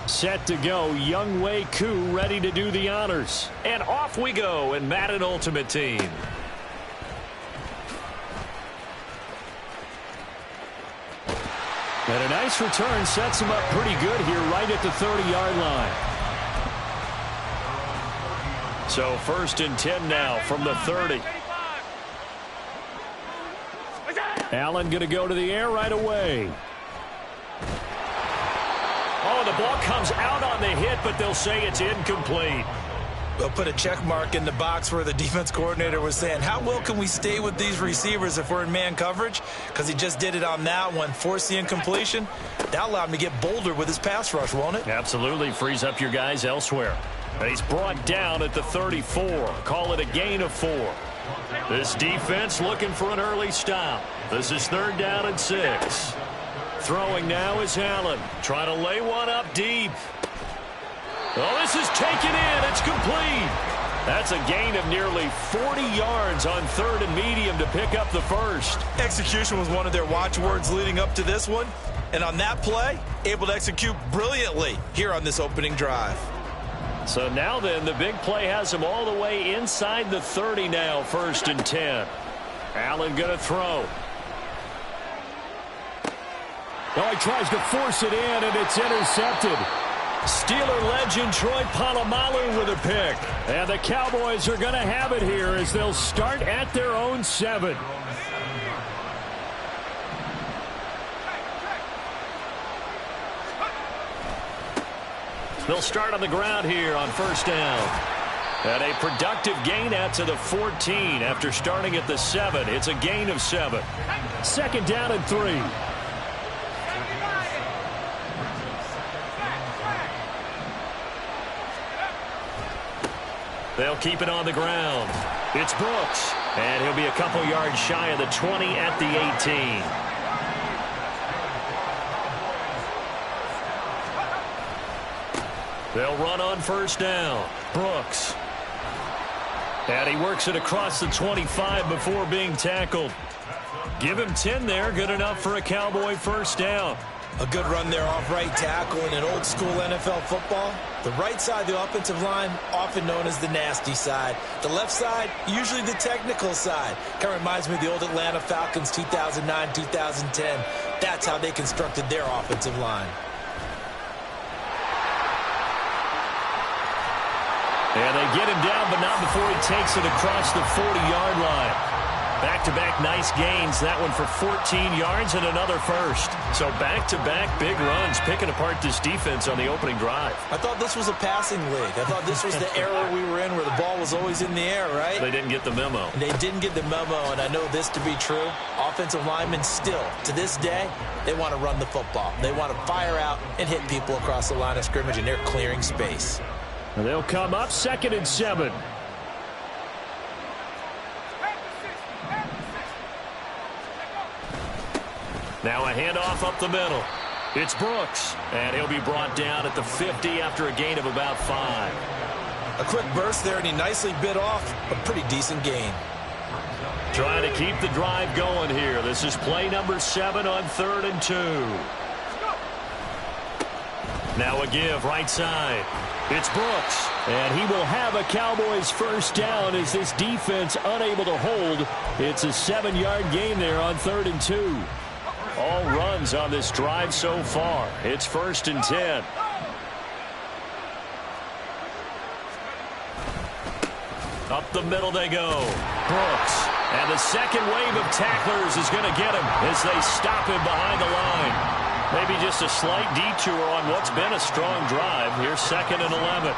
Set to go, Young Wei Koo ready to do the honors. And off we go in Madden Ultimate Team. And a nice return sets him up pretty good here right at the 30-yard line. So 1st and 10 now from the 30. Allen going to go to the air right away. Oh, the ball comes out on the hit, but they'll say it's incomplete. They'll put a check mark in the box where the defense coordinator was saying, how well can we stay with these receivers if we're in man coverage? Because he just did it on that one, forced the incompletion. That allowed him to get bolder with his pass rush, won't it? Absolutely, frees up your guys elsewhere. And he's brought down at the 34. Call it a gain of 4. This defense looking for an early stop. This is 3rd down and 6. Throwing now is Allen. Trying to lay one up deep. Oh, this is taken in. It's complete. That's a gain of nearly 40 yards on 3rd and medium to pick up the first. Execution was one of their watchwords leading up to this one. And on that play, able to execute brilliantly here on this opening drive. So now then, the big play has him all the way inside the 30 now, 1st and 10. Allen going to throw. Oh, he tries to force it in, and it's intercepted. Steeler legend Troy Polamalu with a pick. And the Cowboys are going to have it here as they'll start at their own 7. They'll start on the ground here on 1st down. And a productive gain out to the 14 after starting at the 7. It's a gain of 7. 2nd down and 3. They'll keep it on the ground. It's Brooks. And he'll be a couple yards shy of the 20 at the 18. They'll run on 1st down. Brooks. And he works it across the 25 before being tackled. Give him 10 there. Good enough for a Cowboy 1st down. A good run there off right tackle in an old-school NFL football. The right side of the offensive line, often known as the nasty side. The left side, usually the technical side. Kind of reminds me of the old Atlanta Falcons 2009-2010. That's how they constructed their offensive line. And they get him down, but not before he takes it across the 40-yard line. Back-to-back nice gains. That one for 14 yards and another first. So back-to-back big runs, picking apart this defense on the opening drive. I thought this was a passing league. I thought this was the era we were in where the ball was always in the air, right? They didn't get the memo. They didn't get the memo, and I know this to be true. Offensive linemen still, to this day, they want to run the football. They want to fire out and hit people across the line of scrimmage, and they're clearing space. And they'll come up 2nd and 7. Now a handoff up the middle. It's Brooks, and he'll be brought down at the 50 after a gain of about 5. A quick burst there, and he nicely bit off a pretty decent gain. Trying to keep the drive going here. This is play number 7 on 3rd and 2. Now a give right side. It's Brooks, and he will have a Cowboys 1st down as this defense unable to hold. It's a 7-yard gain there on 3rd and 2. All runs on this drive so far. It's 1st and 10. Up the middle they go. Brooks. And the second wave of tacklers is going to get him as they stop him behind the line. Maybe just a slight detour on what's been a strong drive. Here's 2nd and 11.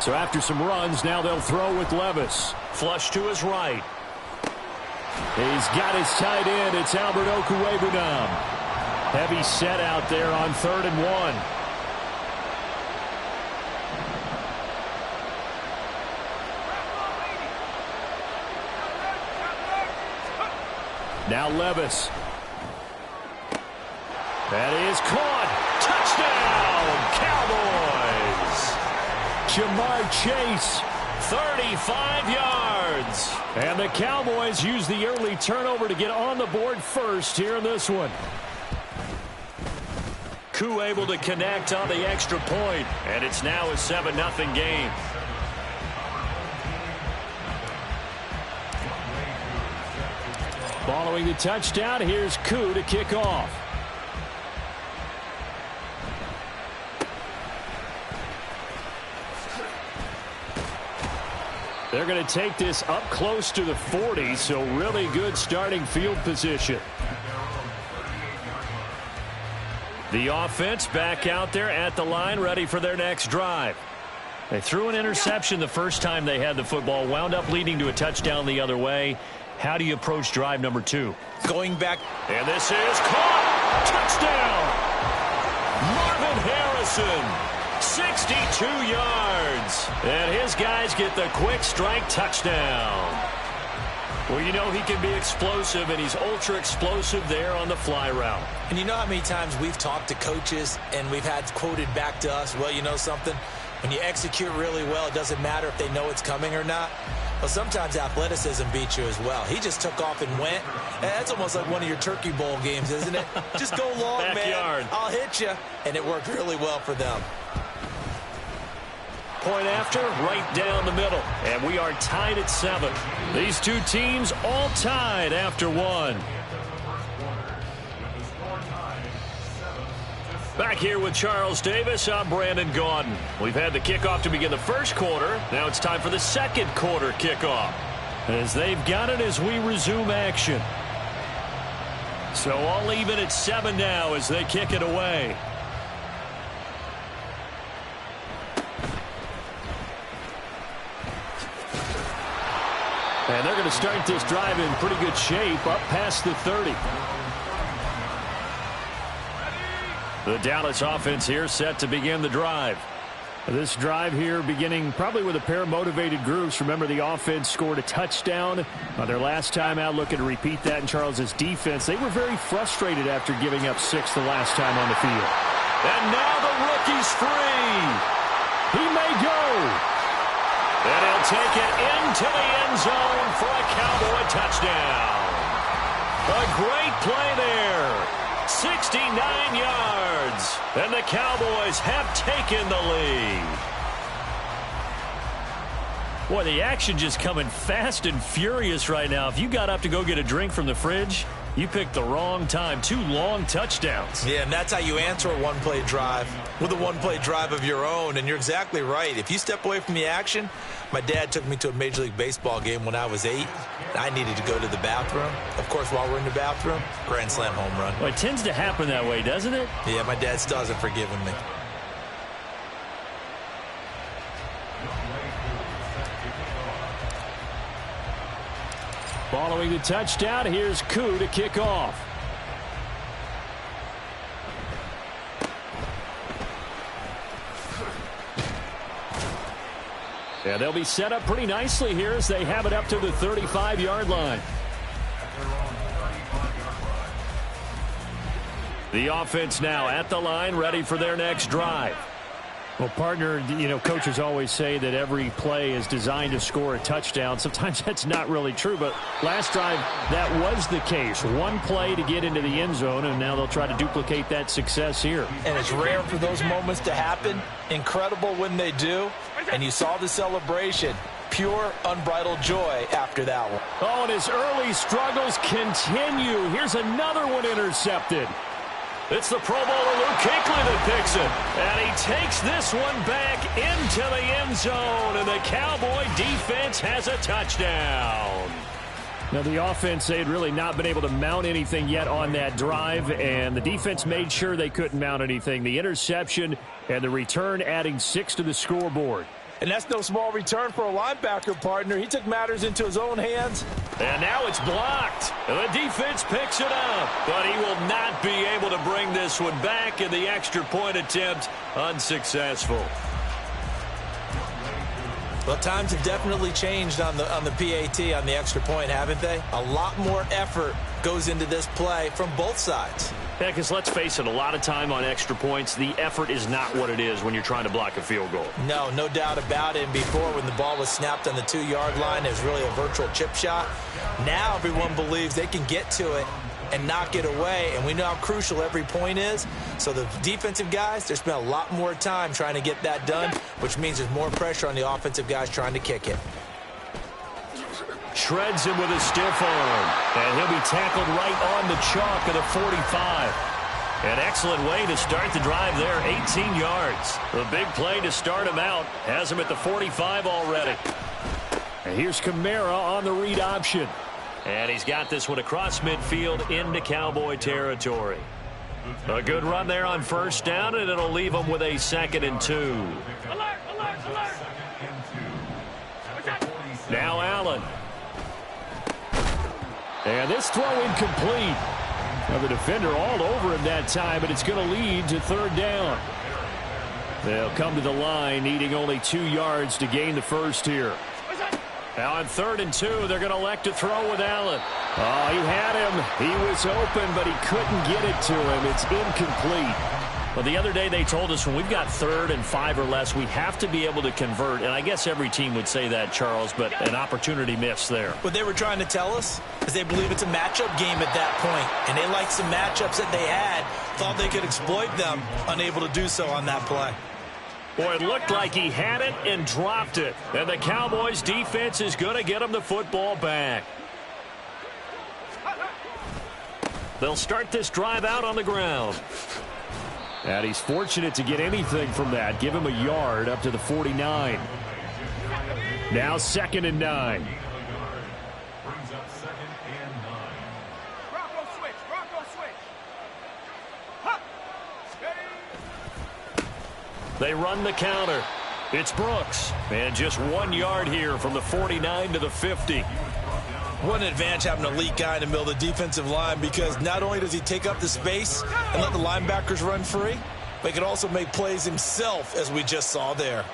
So after some runs, now they'll throw with Levis. Flush to his right. He's got his tight end. It's Albert Okwuegbunam. Heavy set out there on 3rd and 1. Now Levis. That is caught. Touchdown, Cowboys. Jamar Chase, 35 yards. And the Cowboys use the early turnover to get on the board first here in this one. Koo able to connect on the extra point, and it's now a 7-0 game. Following the touchdown, here's Koo to kick off. They're going to take this up close to the 40, so really good starting field position. The offense back out there at the line, ready for their next drive. They threw an interception the first time they had the football, wound up leading to a touchdown the other way. How do you approach drive number 2? Going back. And this is caught. Touchdown. Marvin Harrison, 62 yards. And his guys get the quick strike touchdown. Well, you know he can be explosive, and he's ultra explosive there on the fly route. And you know how many times we've talked to coaches and we've had quoted back to us, well, you know something? When you execute really well, it doesn't matter if they know it's coming or not. Well, sometimes athleticism beats you as well. He just took off and went. That's almost like one of your Turkey Bowl games, isn't it? Just go long, Backyard. man. I'll hit you. And it worked really well for them. Point after, right down the middle. And we are tied at 7. These two teams all tied after 1. Back here with Charles Davis, I'm Brandon Gaudin. We've had the kickoff to begin the first quarter. Now it's time for the second quarter kickoff, as they've got it as we resume action. So all even at 7 now as they kick it away. And they're going to start this drive in pretty good shape, up past the 30. The Dallas offense here set to begin the drive. This drive here beginning probably with a pair of motivated groups. Remember, the offense scored a touchdown their last time out, looking to repeat that in Charles's defense. They were very frustrated after giving up 6 the last time on the field. And now the rookie's free. He may go. And he'll take it into the end zone for a Cowboy touchdown. A great play there. 69 yards. And the Cowboys have taken the lead. Boy, the action just coming fast and furious right now. If you got up to go get a drink from the fridge, you picked the wrong time. 2 long touchdowns. Yeah, and that's how you answer a one-play drive with a one-play drive of your own. And you're exactly right. If you step away from the action, my dad took me to a Major League Baseball game when I was 8. I needed to go to the bathroom. Of course, while we're in the bathroom, grand slam home run. Well, it tends to happen that way, doesn't it? Yeah, my dad still hasn't forgiven me. Following the touchdown, here's Koo to kick off. Yeah, they'll be set up pretty nicely here as they have it up to the 35-yard line. The offense now at the line, ready for their next drive. Well, partner, you know, coaches always say that every play is designed to score a touchdown. Sometimes that's not really true, but last drive, that was the case. One play to get into the end zone, and now they'll try to duplicate that success here. And it's rare for those moments to happen. Incredible when they do. And you saw the celebration. Pure, unbridled joy after that one. Oh, and his early struggles continue. Here's another one intercepted. It's the Pro Bowler Luke Kuechly that picks it. And he takes this one back into the end zone. And the Cowboy defense has a touchdown. Now, the offense, they had really not been able to mount anything yet on that drive. And the defense made sure they couldn't mount anything. The interception and the return adding 6 to the scoreboard. And that's no small return for a linebacker, partner. He took matters into his own hands. And now it's blocked. The defense picks it up, but he will not be able to bring this one back, and the extra point attempt unsuccessful. Well, times have definitely changed on the PAT, on the extra point, haven't they? A lot more effort goes into this play from both sides. Yeah, because let's face it, a lot of time on extra points, the effort is not what it is when you're trying to block a field goal. No doubt about it. And before, when the ball was snapped on the 2-yard line, it was really a virtual chip shot. Now everyone believes they can get to it and knock it away. And we know how crucial every point is. So the defensive guys, they spend a lot more time trying to get that done, which means there's more pressure on the offensive guys trying to kick it. Shreds him with a stiff arm. And he'll be tackled right on the chalk of the 45. An excellent way to start the drive there, 18 yards. The big play to start him out has him at the 45 already. And here's Kamara on the read option. And he's got this one across midfield into Cowboy territory. A good run there on first down, and it'll leave him with a 2nd and 2. Alert, alert, alert. Now Allen. And this throw incomplete. Now the defender all over him that time, but it's going to lead to 3rd down. They'll come to the line, needing only 2 yards to gain the first here. Now on 3rd and 2, they're going to elect to throw with Allen. Oh, he had him. He was open, but he couldn't get it to him. It's incomplete. Well, the other day they told us when we've got 3rd and 5 or less, we have to be able to convert. And I guess every team would say that, Charles, but an opportunity missed there. What they were trying to tell us is they believe it's a matchup game at that point. And they liked some matchups that they had, thought they could exploit them, unable to do so on that play. Boy, it looked like he had it and dropped it. And the Cowboys' defense is going to get him the football back. They'll start this drive out on the ground. And he's fortunate to get anything from that. Give him a yard up to the 49. Now 2nd and 9. They run the counter. It's Brooks. And just 1 yard here from the 49 to the 50. What an advantage having an elite guy in the middle of the defensive line, because not only does he take up the space and let the linebackers run free, but he can also make plays himself, as we just saw there.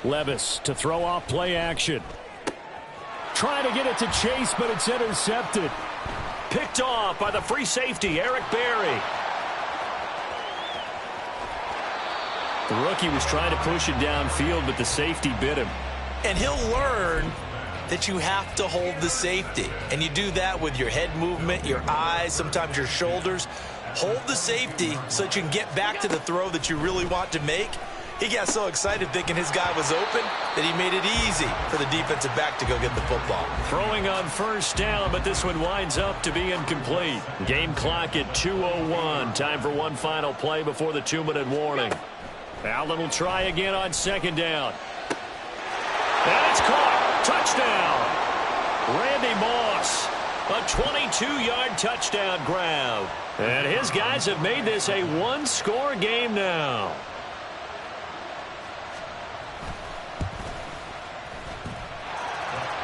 Levis to throw off play action. Trying to get it to Chase, but it's intercepted. Picked off by the free safety, Eric Berry. The rookie was trying to push it downfield, but the safety bit him. And he'll learn that you have to hold the safety. And you do that with your head movement, your eyes, sometimes your shoulders. Hold the safety so that you can get back to the throw that you really want to make. He got so excited thinking his guy was open that he made it easy for the defensive back to go get the football. Throwing on first down, but this one winds up to be incomplete. Game clock at 2:01. Time for one final play before the 2-minute warning. Allen will try again on 2nd down. And it's caught. Touchdown. Randy Moss. A 22-yard touchdown grab. And his guys have made this a one-score game now.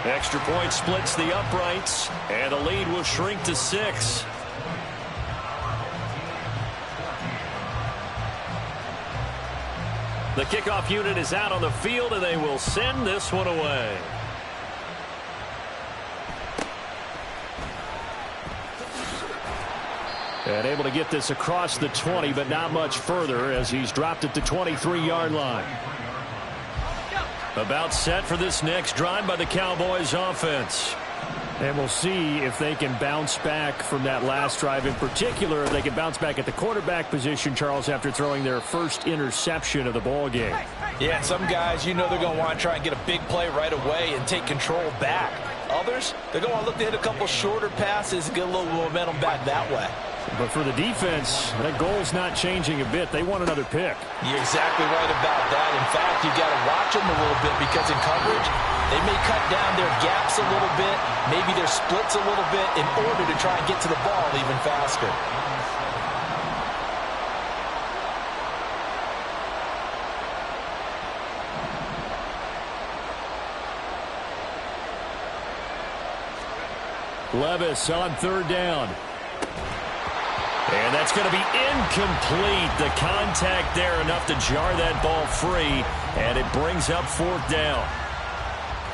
Extra point splits the uprights, and the lead will shrink to 6. The kickoff unit is out on the field, and they will send this one away. And able to get this across the 20, but not much further as he's dropped it to 23-yard line. About set for this next drive by the Cowboys offense. And we'll see if they can bounce back from that last drive. In particular, if they can bounce back at the quarterback position, Charles, after throwing their first interception of the ball game. Yeah, and some guys, you know they're going to want to try and get a big play right away and take control back. Others, they're going to want to look to hit a couple shorter passes and get a little momentum back that way. But for the defense, that goal's not changing a bit. They want another pick. You're exactly right about that. In fact, you've got to watch them a little bit, because in coverage, they may cut down their gaps a little bit, maybe their splits a little bit, in order to try and get to the ball even faster. Levis on 3rd down. And that's going to be incomplete. The contact there enough to jar that ball free, and it brings up 4th down.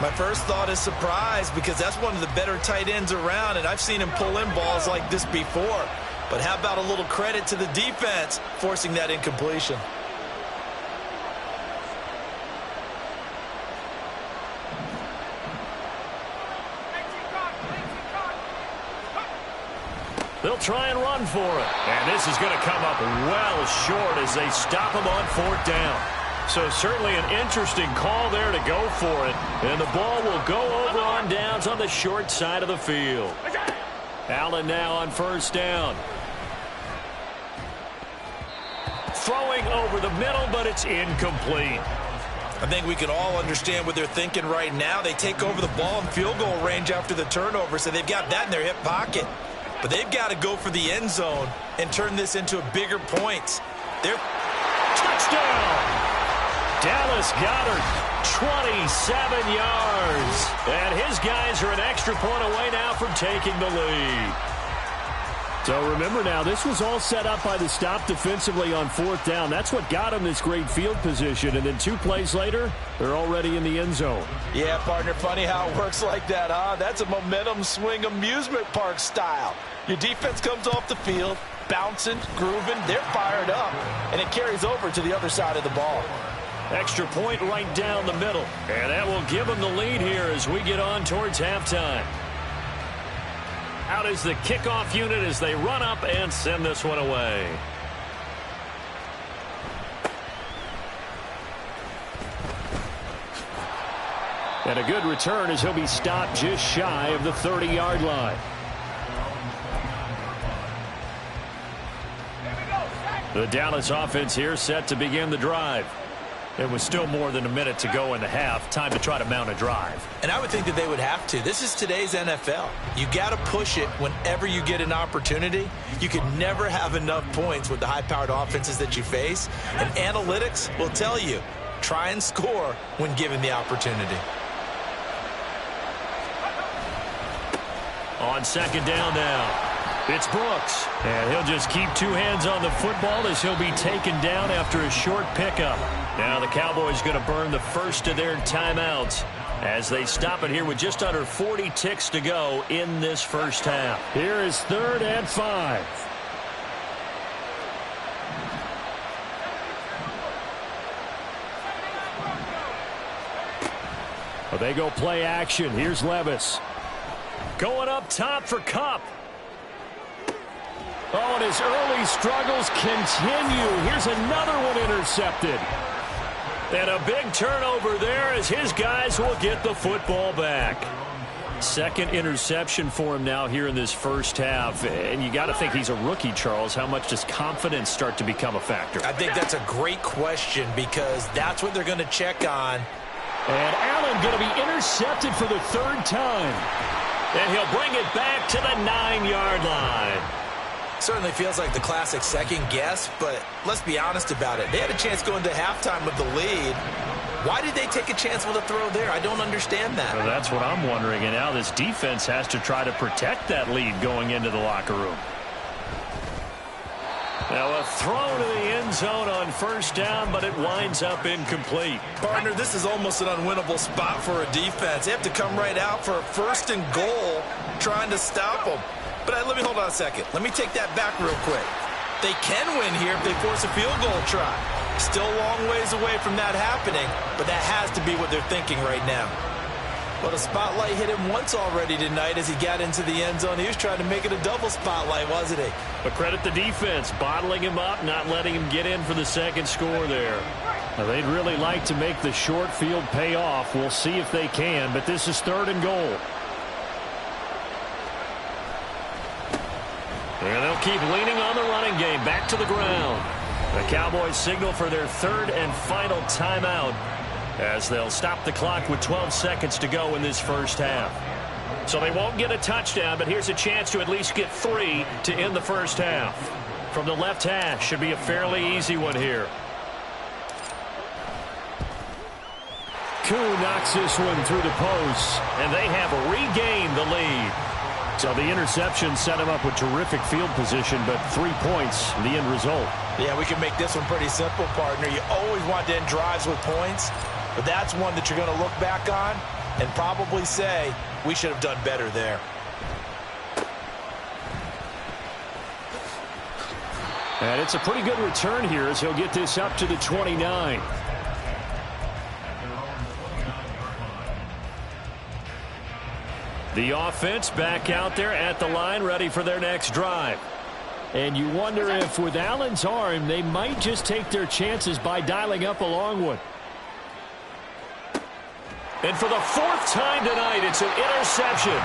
My first thought is surprise, because that's one of the better tight ends around, and I've seen him pull in balls like this before. But how about a little credit to the defense forcing that incompletion? They'll try and run for it. And this is going to come up well short as they stop him on 4th down. So certainly an interesting call there to go for it. And the ball will go over on downs on the short side of the field. Allen now on 1st down. Throwing over the middle, but it's incomplete. I think we can all understand what they're thinking right now. They take over the ball in field goal range after the turnover, so they've got that in their hip pocket. But they've got to go for the end zone and turn this into a bigger point. They're touchdown! Dallas Goedert, 27 yards. And his guys are an extra point away now from taking the lead. So remember now, this was all set up by the stop defensively on 4th down. That's what got them this great field position. And then 2 plays later, they're already in the end zone. Yeah, partner, funny how it works like that, huh? That's a momentum swing amusement park style. Your defense comes off the field, bouncing, grooving, they're fired up, and it carries over to the other side of the ball. Extra point right down the middle. And that will give them the lead here as we get on towards halftime. Out is the kickoff unit as they run up and send this one away. And a good return as he'll be stopped just shy of the 30-yard line. The Dallas offense here set to begin the drive. There was still more than a minute to go in the half. Time to try to mount a drive. And I would think that they would have to. This is today's NFL. You got to push it whenever you get an opportunity. You could never have enough points with the high-powered offenses that you face. And analytics will tell you, try and score when given the opportunity. On 2nd down now. It's Brooks. And he'll just keep 2 hands on the football as he'll be taken down after a short pickup. Now the Cowboys going to burn the first of their timeouts as they stop it here with just under 40 ticks to go in this first half. Here is 3rd and 5. Well, they go play action. Here's Levis. Going up top for Kupp. Oh, and his early struggles continue. Here's another one intercepted. And a big turnover there as his guys will get the football back. 2nd interception for him now here in this first half. And you got to think he's a rookie, Charles. How much does confidence start to become a factor? I think that's a great question because that's what they're going to check on. And Allen going to be intercepted for the 3rd time. And he'll bring it back to the 9-yard line. Certainly feels like the classic second guess, but let's be honest about it. They had a chance going to halftime with the lead. Why did they take a chance with a throw there? I don't understand that. Well, that's what I'm wondering. And now this defense has to try to protect that lead going into the locker room. Now a throw to the end zone on 1st down, but it winds up incomplete. Partner, this is almost an unwinnable spot for a defense. They have to come right out for a 1st and goal trying to stop them. But let me hold on a second. Let me take that back real quick. They can win here if they force a field goal try. Still a long ways away from that happening, but that has to be what they're thinking right now. Well, the spotlight hit him once already tonight as he got into the end zone. He was trying to make it a double spotlight, wasn't he? But credit the defense, bottling him up, not letting him get in for the 2nd score there. Now, they'd really like to make the short field pay off. We'll see if they can, but this is 3rd and goal. And they'll keep leaning on the running game. Back to the ground. The Cowboys signal for their 3rd and final timeout as they'll stop the clock with 12 seconds to go in this first half. So they won't get a touchdown, but here's a chance to at least get 3 to end the first half. From the left hash, should be a fairly easy one here. Koo knocks this one through the post. And they have regained the lead. So the interception set him up with terrific field position, but 3 points, the end result. Yeah, we can make this one pretty simple, partner. You always want to end drives with points, but that's one that you're going to look back on and probably say, we should have done better there. And it's a pretty good return here as he'll get this up to the 29. The offense back out there at the line, ready for their next drive. And you wonder if with Allen's arm, they might just take their chances by dialing up a long one. And for the fourth time tonight, it's an interception.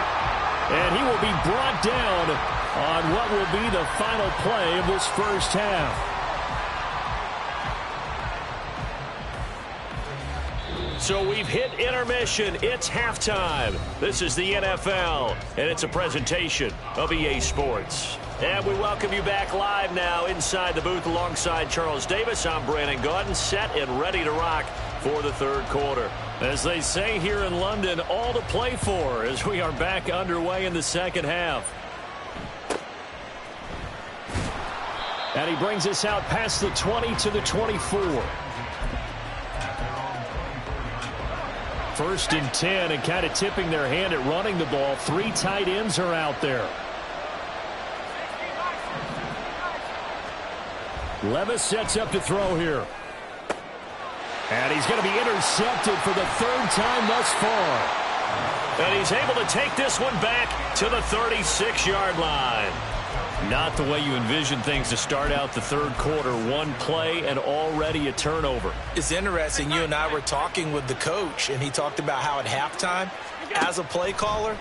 And he will be brought down on what will be the final play of this first half. So we've hit intermission. It's halftime. This is the NFL, and it's a presentation of EA Sports. And we welcome you back live now inside the booth alongside Charles Davis. I'm Brandon Gaudin, set and ready to rock for the third quarter. As they say here in London, all to play for as we are back underway in the second half. And he brings us out past the 20 to the 24. First and 10, and kind of tipping their hand at running the ball. Three tight ends are out there. Levis sets up to throw here. And he's going to be intercepted for the third time thus far. And he's able to take this one back to the 36-yard line. Not the way you envision things to start out the third quarter. One play and already a turnover. It's interesting. You and I were talking with the coach, and he talked about how at halftime, as a play caller,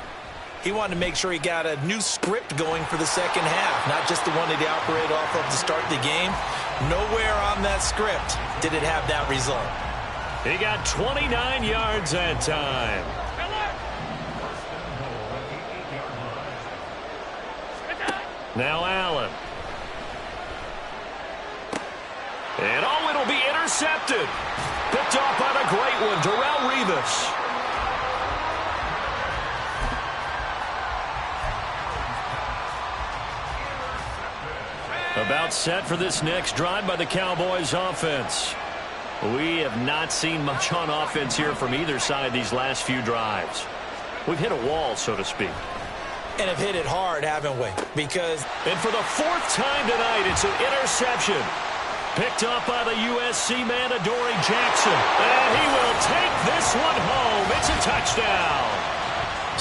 he wanted to make sure he got a new script going for the second half, not just the one that he operated off of to start the game. Nowhere on that script did it have that result. He got 29 yards that time. Now Allen. And oh, it'll be intercepted. Picked off by the great one, Darrelle Revis. About set for this next drive by the Cowboys offense. We have not seen much on offense here from either side these last few drives. We've hit a wall, so to speak. And have hit it hard, haven't we? And for the fourth time tonight, it's an interception. Picked up by the USC man, Adoree Jackson. And he will take this one home. It's a touchdown.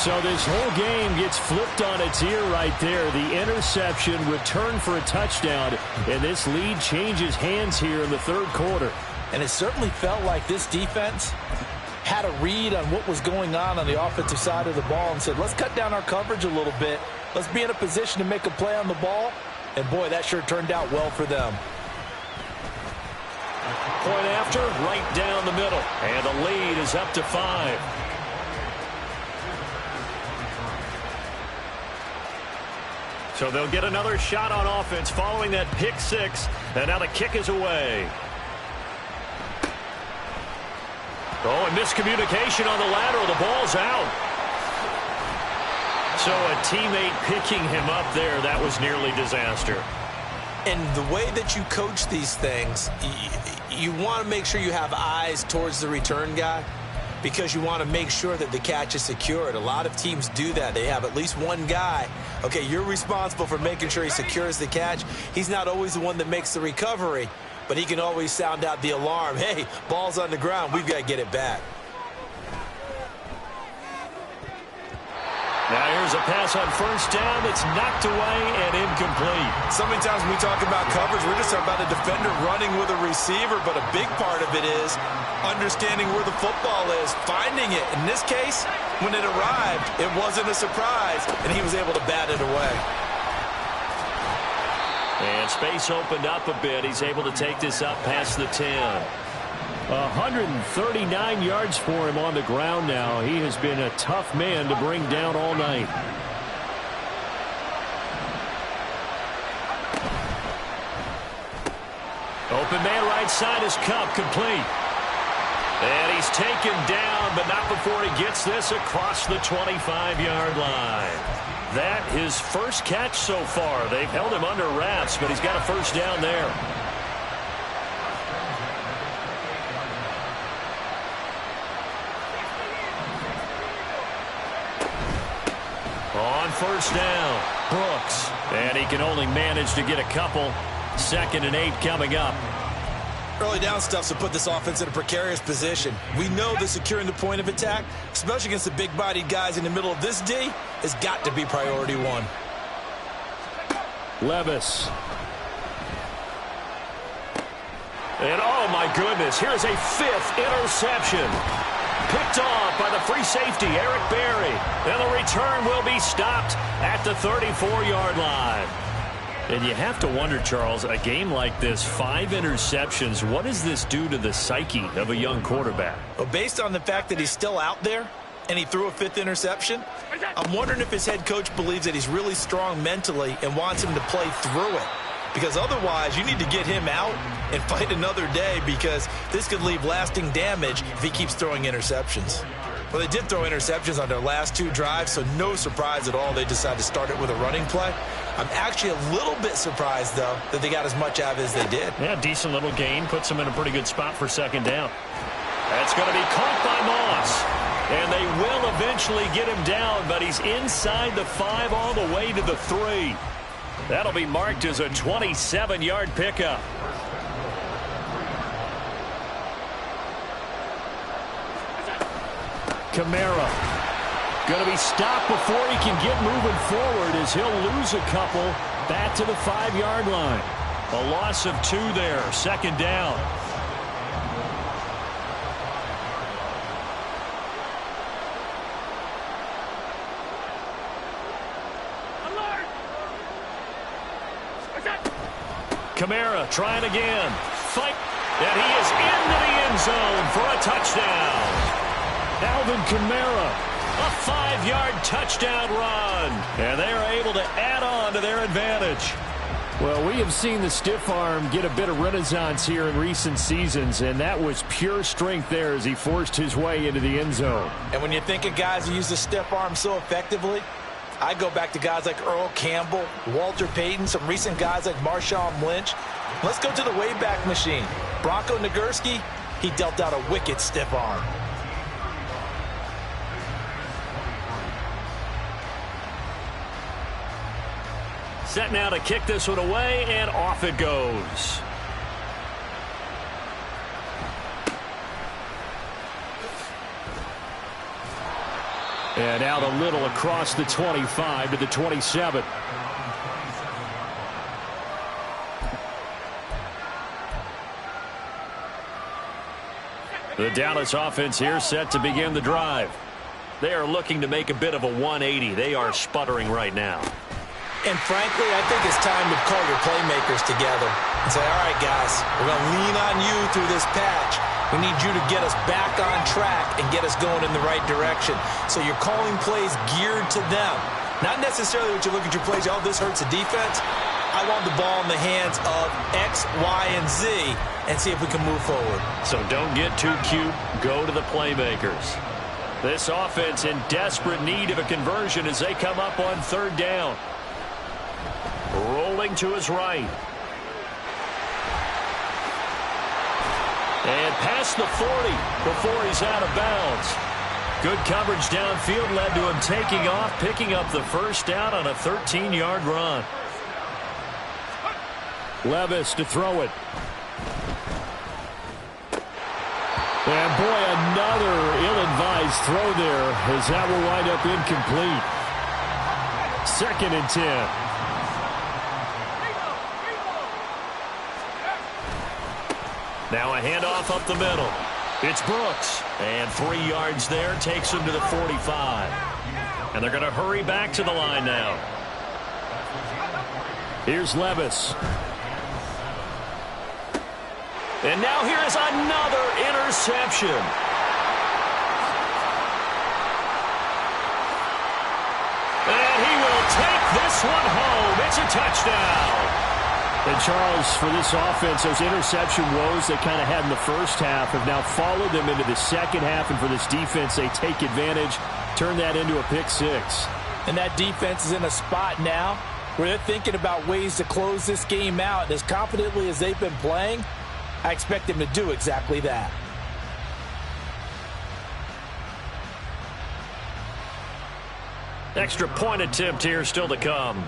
So this whole game gets flipped on its ear right there. The interception, return for a touchdown, and this lead changes hands here in the third quarter. And it certainly felt like this defense had a read on what was going on the offensive side of the ball and said, let's cut down our coverage a little bit. Let's be in a position to make a play on the ball. And, boy, that sure turned out well for them. Point after, right down the middle. And the lead is up to 5. So they'll get another shot on offense following that pick six. And now the kick is away. Oh, and miscommunication on the lateral. The ball's out. So a teammate picking him up there, that was nearly disaster. And the way that you coach these things, you want to make sure you have eyes towards the return guy because you want to make sure that the catch is secured. A lot of teams do that. They have at least one guy. Okay, you're responsible for making sure he secures the catch. He's not always the one that makes the recovery, but he can always sound out the alarm. Hey, ball's on the ground. We've got to get it back. Now here's a pass on first down that's knocked away and incomplete. So many times when we talk about coverage, we're just talking about a defender running with a receiver, but a big part of it is understanding where the football is, finding it. In this case, when it arrived, it wasn't a surprise, and he was able to bat it away. And space opened up a bit. He's able to take this up past the 10. 139 yards for him on the ground now. He has been a tough man to bring down all night. Open man right side is Cup, complete. And he's taken down, but not before he gets this across the 25-yard line. That his first catch so far. They've held him under wraps, but he's got a first down there. On first down, Brooks. And he can only manage to get a couple. 2nd and 8 coming up. Early down stuff to put this offense in a precarious position. We know that securing the point of attack, especially against the big-bodied guys in the middle of this D, has got to be priority one. Levis. And oh my goodness, here's a 5th interception. Picked off by the free safety, Eric Berry. And the return will be stopped at the 34-yard line. And you have to wonder, Charles, a game like this, 5 interceptions, what does this do to the psyche of a young quarterback? Well, based on the fact that he's still out there and he threw a 5th interception, I'm wondering if his head coach believes that he's really strong mentally and wants him to play through it. Because otherwise, you need to get him out and fight another day, because this could leave lasting damage if he keeps throwing interceptions. Well, they did throw interceptions on their last 2 drives, so no surprise at all they decided to start it with a running play. I'm actually a little bit surprised, though, that they got as much out of it as they did. Yeah, decent little gain. Puts them in a pretty good spot for 2nd down. That's going to be caught by Moss. And they will eventually get him down, but he's inside the 5 all the way to the 3. That'll be marked as a 27-yard pickup. Kamara going to be stopped before he can get moving forward, as he'll lose a couple back to the 5-yard line. A loss of 2 there, 2nd down. Kamara trying again. Fight. And he is into the end zone for a touchdown. Alvin Kamara. A 5-yard touchdown run. And they are able to add on to their advantage. Well, we have seen the stiff arm get a bit of renaissance here in recent seasons, and that was pure strength there as he forced his way into the end zone. And when you think of guys who use the stiff arm so effectively, I go back to guys like Earl Campbell, Walter Payton, some recent guys like Marshawn Lynch. Let's go to the Wayback Machine. Bronco Nagurski, he dealt out a wicked stiff arm. Set now to kick this one away, and off it goes. And out a little across the 25 to the 27. The Dallas offense here set to begin the drive. They are looking to make a bit of a 180. They are sputtering right now. And frankly, I think it's time to call your playmakers together and say, all right, guys, we're going to lean on you through this patch. We need you to get us back on track and get us going in the right direction. So you're calling plays geared to them. Not necessarily what you look at your plays, oh, this hurts the defense. I want the ball in the hands of X, Y, and Z and see if we can move forward. So don't get too cute. Go to the playmakers. This offense in desperate need of a conversion as they come up on 3rd down. Rolling to his right. And past the 40 before he's out of bounds. Good coverage downfield led to him taking off, picking up the 1st down on a 13-yard run. Levis to throw it. And boy, another ill-advised throw there, as that will wind up incomplete. 2nd and 10. Now a handoff up the middle. It's Brooks. And 3 yards there takes him to the 45. And they're going to hurry back to the line now. Here's Levis. And now here is another interception. And he will take this one home. It's a touchdown. And Charles, for this offense, those interception woes they kind of had in the first half have now followed them into the second half. And for this defense, they take advantage, turn that into a pick 6. And that defense is in a spot now where they're thinking about ways to close this game out. As confidently as they've been playing, I expect them to do exactly that. Extra point attempt here still to come.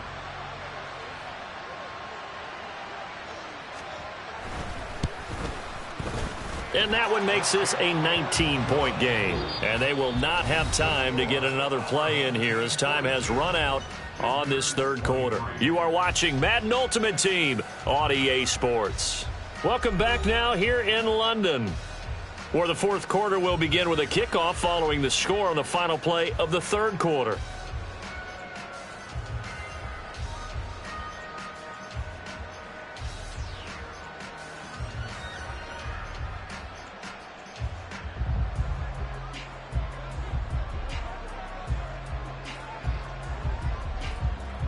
And that one makes this a 19-point game. And they will not have time to get another play in here as time has run out on this third quarter. You are watching Madden Ultimate Team on EA Sports. Welcome back now here in London, where the fourth quarter will begin with a kickoff following the score on the final play of the third quarter.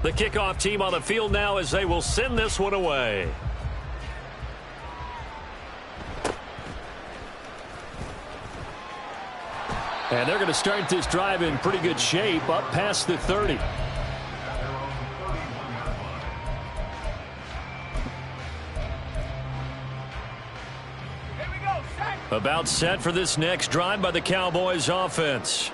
The kickoff team on the field now as they will send this one away. And they're going to start this drive in pretty good shape, up past the 30. About set for this next drive by the Cowboys offense.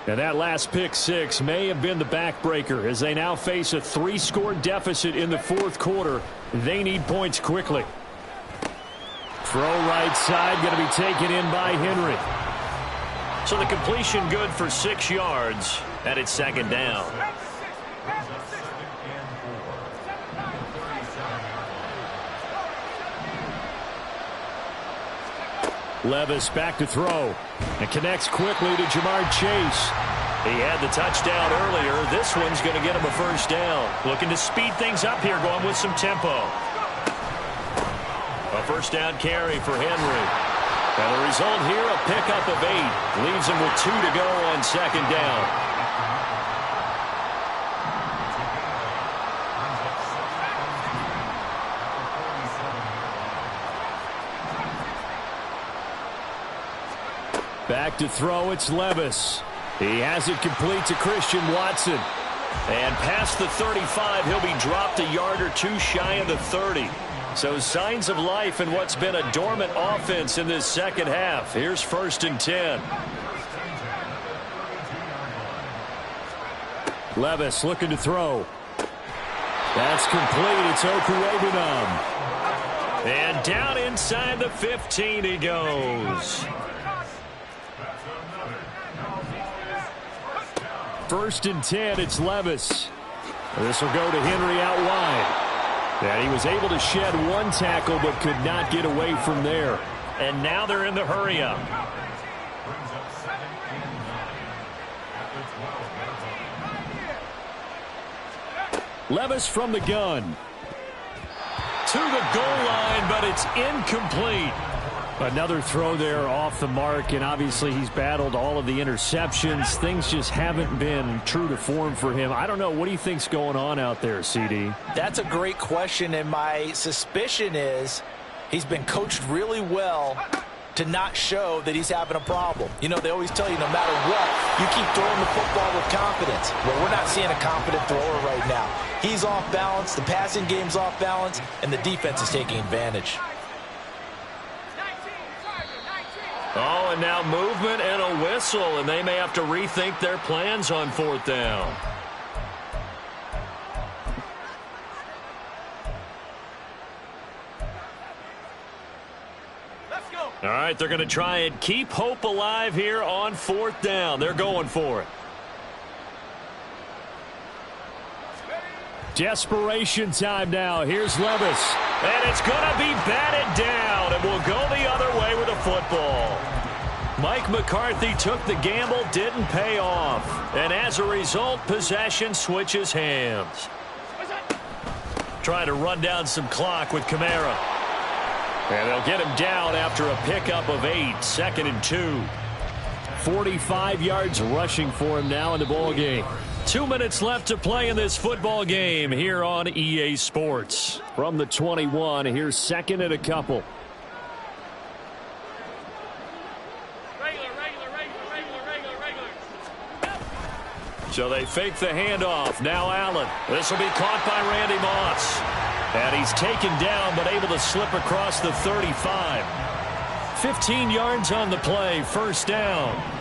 And that last pick six may have been the backbreaker as they now face a 3-score deficit in the fourth quarter. They need points quickly. Throw right side, going to be taken in by Henry. So the completion good for 6 yards, and it's second down. Levis back to throw. And connects quickly to Jamar Chase. He had the touchdown earlier. This one's going to get him a first down. Looking to speed things up here, going with some tempo. A first down carry for Henry. And the result here, a pickup of 8. Leaves him with 2 to go on second down. Back to throw, it's Levis. He has it complete to Christian Watson. And past the 35, he'll be dropped a yard or two shy of the 30. So signs of life in what's been a dormant offense in this second half. Here's 1st and 10. Levis looking to throw. That's complete. It's Okurebunom. And down inside the 15 he goes. 1st and 10, it's Levis. This will go to Henry out wide. And he was able to shed one tackle but could not get away from there. And now they're in the hurry-up. Levis from the gun. To the goal line, but it's incomplete. Another throw there off the mark, and obviously he's battled all of the interceptions. Things just haven't been true to form for him. I don't know. What do you think's going on out there, CD? That's a great question, and my suspicion is he's been coached really well to not show that he's having a problem. You know, they always tell you no matter what, you keep throwing the football with confidence. Well, we're not seeing a confident thrower right now. He's off balance, the passing game's off balance, and the defense is taking advantage. Oh, and now movement and a whistle, and they may have to rethink their plans on 4th down. Let's go. All right, they're going to try and keep hope alive here on 4th down. They're going for it. Desperation time now. Here's Levis. And it's going to be batted down, and we'll go the other way with a football. Mike McCarthy took the gamble, didn't pay off. And as a result, possession switches hands. Trying to run down some clock with Kamara. And they'll get him down after a pickup of 8, 2nd and 2. 45 yards rushing for him now in the ball game. 2 minutes left to play in this football game here on EA Sports. From the 21, here's 2nd and a couple. So they fake the handoff. Now Allen. This will be caught by Randy Moss. And he's taken down but able to slip across the 35. 15 yards on the play. 1st down.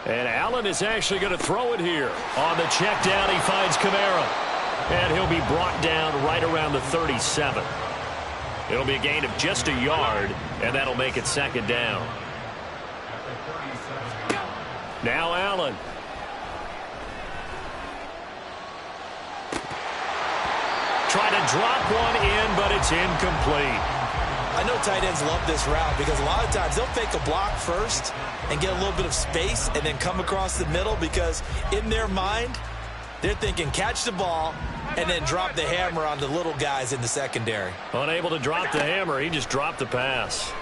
And Allen is actually going to throw it here. On the check down, he finds Kamara. And he'll be brought down right around the 37. It'll be a gain of just a yard, and that'll make it second down. Now Allen. Trying to drop one in, but it's incomplete. I know tight ends love this route because a lot of times they'll fake a block first and get a little bit of space and then come across the middle because in their mind, they're thinking catch the ball and then drop the hammer on the little guys in the secondary. Unable to drop the hammer, he just dropped the pass.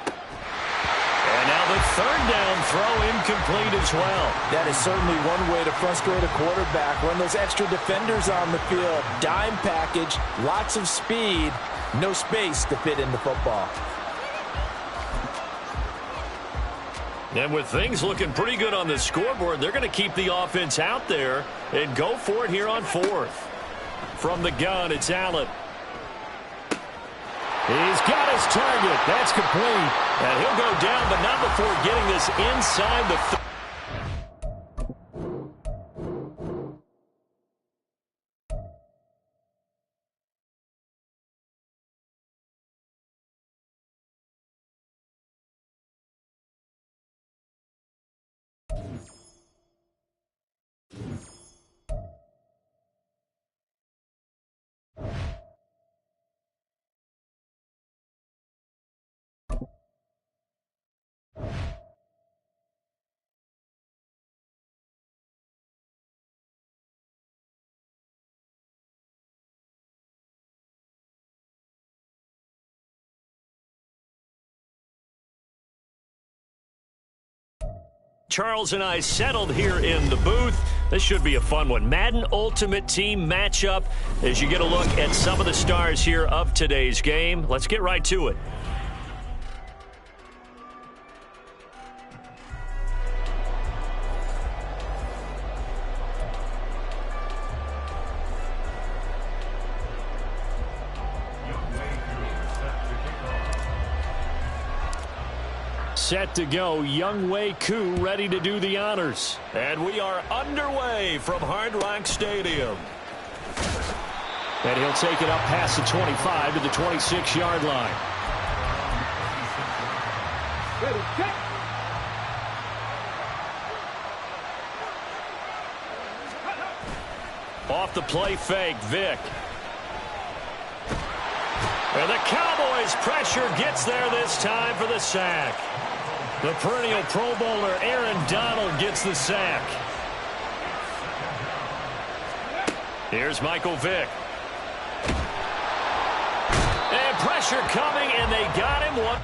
And now the third down throw incomplete as well. That is certainly one way to frustrate a quarterback. Run those extra defenders on the field. Dime package, lots of speed, no space to fit in the football. And with things looking pretty good on the scoreboard, they're going to keep the offense out there and go for it here on fourth. From the gun, it's Allen. He's got his target. That's complete. And he'll go down, but not before getting this inside the Charles and I settled here in the booth. This should be a fun one. Madden Ultimate Team matchup as you get a look at some of the stars here of today's game. Let's get right to it. Set to go, Young Wei Koo ready to do the honors. And we are underway from Hard Rock Stadium. And he'll take it up past the 25 to the 26-yard line. Off the play fake, Vick. And the Cowboys' pressure gets there this time for the sack. The perennial Pro Bowler Aaron Donald gets the sack. Here's Michael Vick. And pressure coming, and they got him one.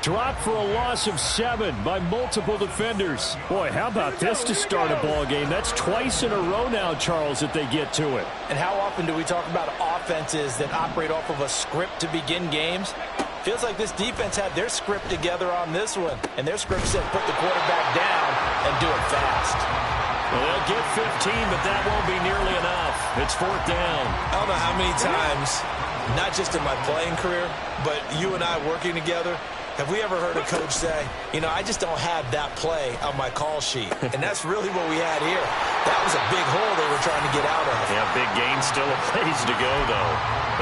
Dropped for a loss of 7 by multiple defenders. Boy, how about this to start a ball game? That's twice in a row now, Charles, that they get to it. And how often do we talk about offenses that operate off of a script to begin games? Feels like this defense had their script together on this one. And their script said put the quarterback down and do it fast. Well, they'll get 15, but that won't be nearly enough. It's fourth down. I don't know how many times, not just in my playing career, but you and I working together, have we ever heard a coach say, you know, I just don't have that play on my call sheet? And that's really what we had here. That was a big hole they were trying to get out of. Yeah, big gain, still a ways to go, though.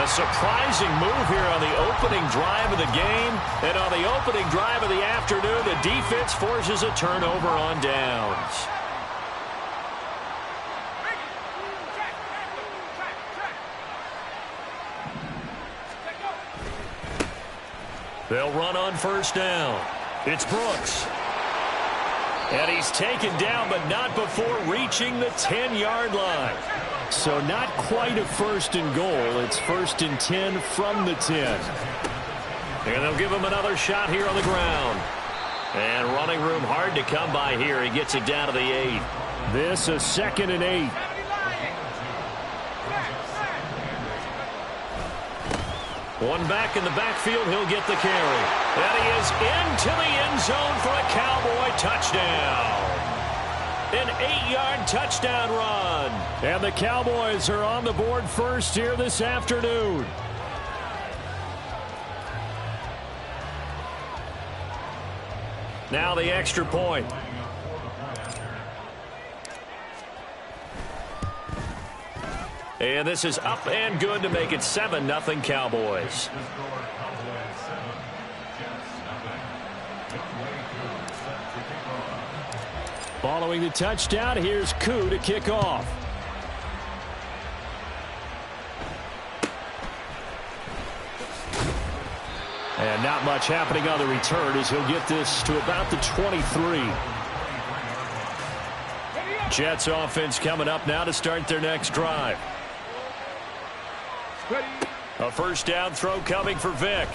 A surprising move here on the opening drive of the game. And on the opening drive of the afternoon, the defense forces a turnover on downs. They'll run on first down. It's Brooks. And he's taken down, but not before reaching the 10-yard line. So not quite a first and goal. It's first and 10 from the 10. And they'll give him another shot here on the ground. And running room hard to come by here. He gets it down to the 8. This a 2nd and 8. One back in the backfield, he'll get the carry. And he is into the end zone for a Cowboy touchdown. An 8-yard touchdown run. And the Cowboys are on the board first here this afternoon. Now the extra point. And this is up and good to make it 7-0 Cowboys. Following the touchdown, here's Koo to kick off. And not much happening on the return as he'll get this to about the 23. Jets offense coming up now to start their next drive. A first down throw coming for Vick.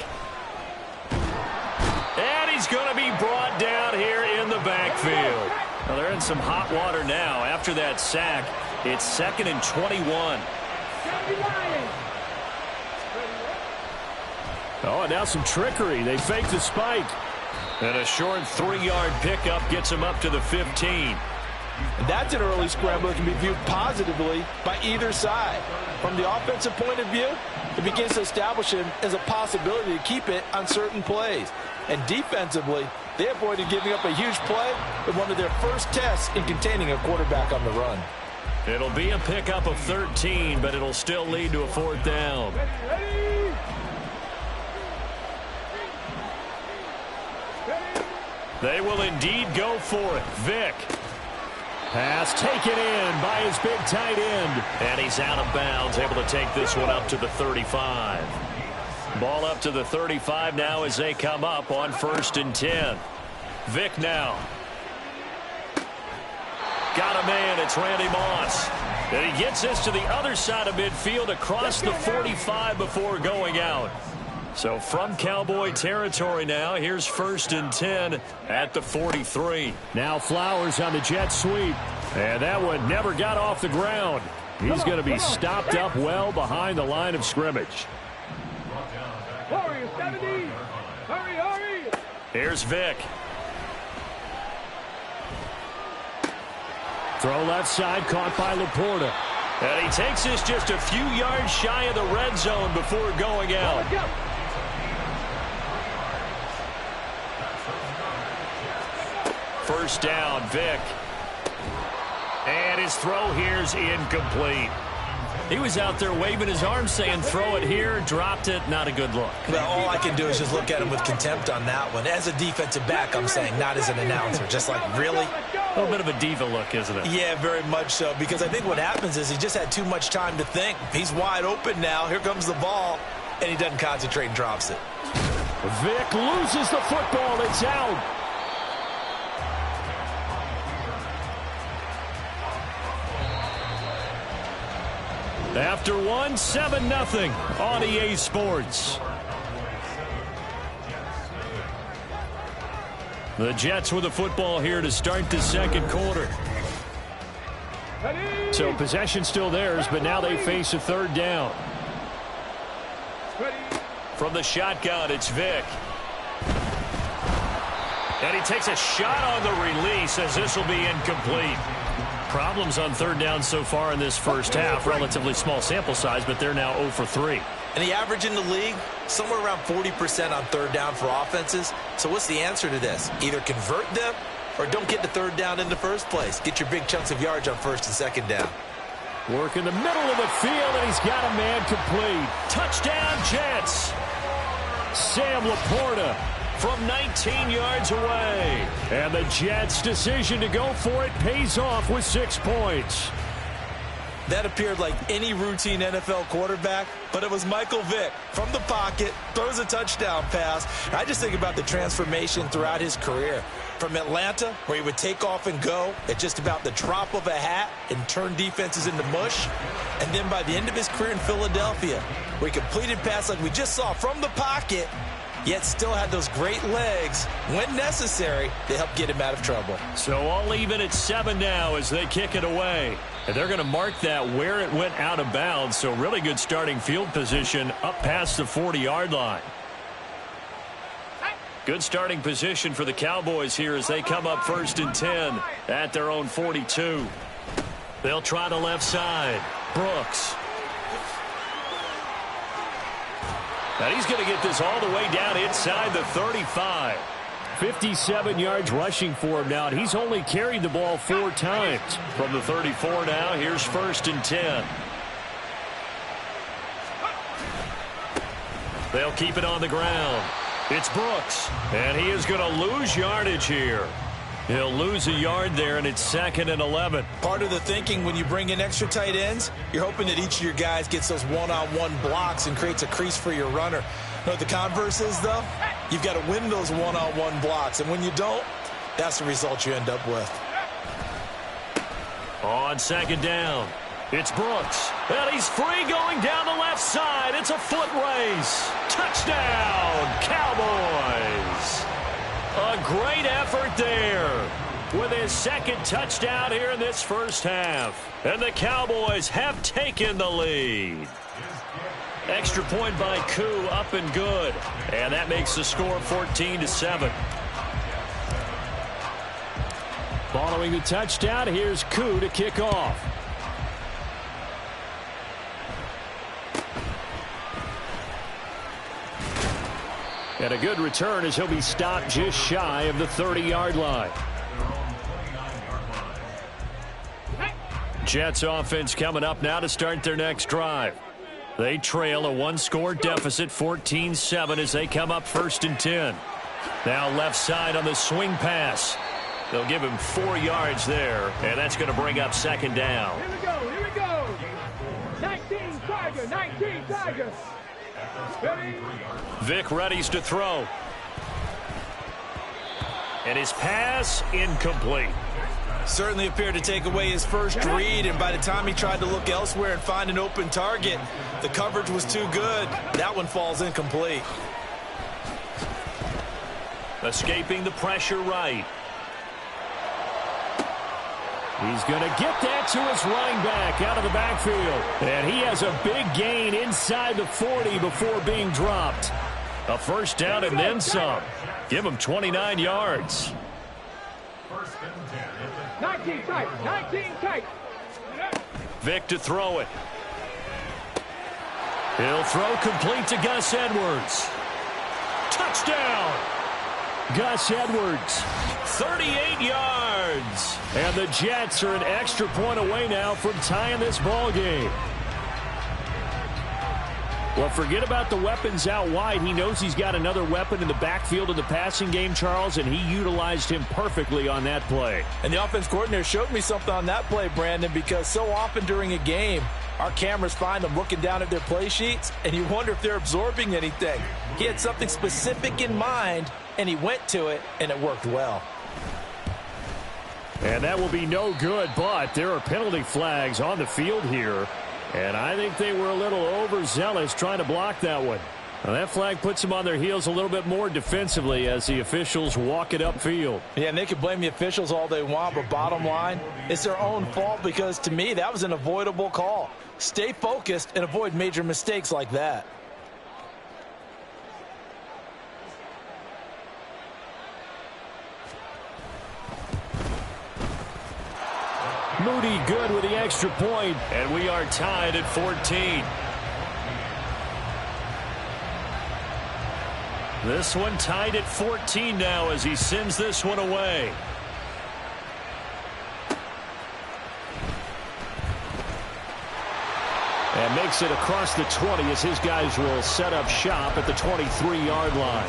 And he's going to be brought down here in the backfield. Well, they're in some hot water now. After that sack, it's 2nd and 21. Oh, and now some trickery. They fake the spike. And a short 3-yard pickup gets him up to the 15. And that's an early scramble that can be viewed positively by either side. From the offensive point of view, it begins to establish him as a possibility to keep it on certain plays. And defensively, they avoided giving up a huge play in one of their first tests in containing a quarterback on the run. It'll be a pickup of 13, but it'll still lead to a 4th down. They will indeed go for it. Vick. Pass taken in by his big tight end. And he's out of bounds, able to take this one up to the 35. Ball up to the 35 now as they come up on 1st and 10. Vick now. Got a man. It's Randy Moss. And he gets this to the other side of midfield across the 45 before going out. So from Cowboy territory now, here's 1st and 10 at the 43. Now Flowers on the jet sweep. And that one never got off the ground. He's going to be stopped up well behind the line of scrimmage. Hurry, 70. Hurry, hurry. Here's Vick. Throw left side, caught by Laporta. And he takes this just a few yards shy of the red zone before going out. First down, Vick. And his throw here's incomplete. He was out there waving his arms saying throw it here, dropped it, not a good look. Well, all I can do is just look at him with contempt on that one. As a defensive back, I'm saying, not as an announcer. Just like, really? A little bit of a diva look, isn't it? Yeah, very much so, because I think what happens is he just had too much time to think. He's wide open now. Here comes the ball, and he doesn't concentrate and drops it. Vick loses the football. It's out. After 7-0 on EA Sports. The Jets with the football here to start the 2nd quarter. So possession still theirs, but now they face a 3rd down. From the shotgun, it's Vick. And he takes a shot on the release as this will be incomplete. Problems on 3rd down so far in this first half. Relatively small sample size, but they're now 0 for 3. And the average in the league, somewhere around 40% on 3rd down for offenses. So what's the answer to this? Either convert them or don't get the 3rd down in the first place. Get your big chunks of yards on 1st and 2nd down. Work in the middle of the field, and he's got a man complete. Touchdown, Jets. Sam Laporta from 19 yards away. And the Jets' decision to go for it pays off with 6 points. That appeared like any routine NFL quarterback, but it was Michael Vick from the pocket, throws a touchdown pass. I just think about the transformation throughout his career. From Atlanta, where he would take off and go at just about the drop of a hat and turn defenses into mush. And then by the end of his career in Philadelphia, where he completed passes like we just saw from the pocket, yet still had those great legs when necessary to help get him out of trouble. So all even at 7 now as they kick it away. And they're going to mark that where it went out of bounds. So really good starting field position up past the 40-yard line. Good starting position for the Cowboys here as they come up 1st and 10 at their own 42. They'll try the left side. Brooks. And he's going to get this all the way down inside the 35. 57 yards rushing for him now, and he's only carried the ball 4 times. From the 34 now, here's 1st and 10. They'll keep it on the ground. It's Brooks, and he is going to lose yardage here. He'll lose a yard there, and it's 2nd and 11. Part of the thinking when you bring in extra tight ends, you're hoping that each of your guys gets those one-on-one blocks and creates a crease for your runner. Know what the converse is, though? You've got to win those one-on-one blocks, and when you don't, that's the result you end up with. On 2nd down, it's Brooks, and he's free going down the left side. It's a foot race. Touchdown, Cowboys. A great effort there with his 2nd touchdown here in this first half. And the Cowboys have taken the lead. Extra point by Koo, up and good. And that makes the score 14-7. Following the touchdown, here's Koo to kick off. And a good return as he'll be stopped just shy of the 30-yard line. Jets offense coming up now to start their next drive. They trail a 1-score deficit, 14-7, as they come up 1st and 10. Now left side on the swing pass. They'll give him 4 yards there, and that's going to bring up 2nd down. Here we go, here we go. 19 Tiger, 19 Tiger. Ready? Vic readies to throw. And his pass incomplete. Certainly appeared to take away his first read, and by the time he tried to look elsewhere and find an open target, the coverage was too good. That one falls incomplete. Escaping the pressure right. He's going to get that to his running back out of the backfield. And he has a big gain inside the 40 before being dropped. A 1st down and then some. Give him 29 yards. 19 tight, 19 tight. Vic to throw it. He'll throw complete to Gus Edwards. Touchdown! Gus Edwards. 38 yards. And the Jets are an extra point away now from tying this ball game. Well, forget about the weapons out wide. He knows he's got another weapon in the backfield of the passing game, Charles, and he utilized him perfectly on that play. And the offense coordinator showed me something on that play, Brandon, because so often during a game, our cameras find them looking down at their play sheets, and you wonder if they're absorbing anything. He had something specific in mind, and he went to it, and it worked well. And that will be no good, but there are penalty flags on the field here. And I think they were a little overzealous trying to block that one. Now that flag puts them on their heels a little bit more defensively as the officials walk it upfield. Yeah, and they can blame the officials all they want, but bottom line, it's their own fault because, to me, that was an avoidable call. Stay focused and avoid major mistakes like that. Moody good with the extra point. And we are tied at 14. This one tied at 14 now as he sends this one away. And makes it across the 20 as his guys will set up shop at the 23-yard line.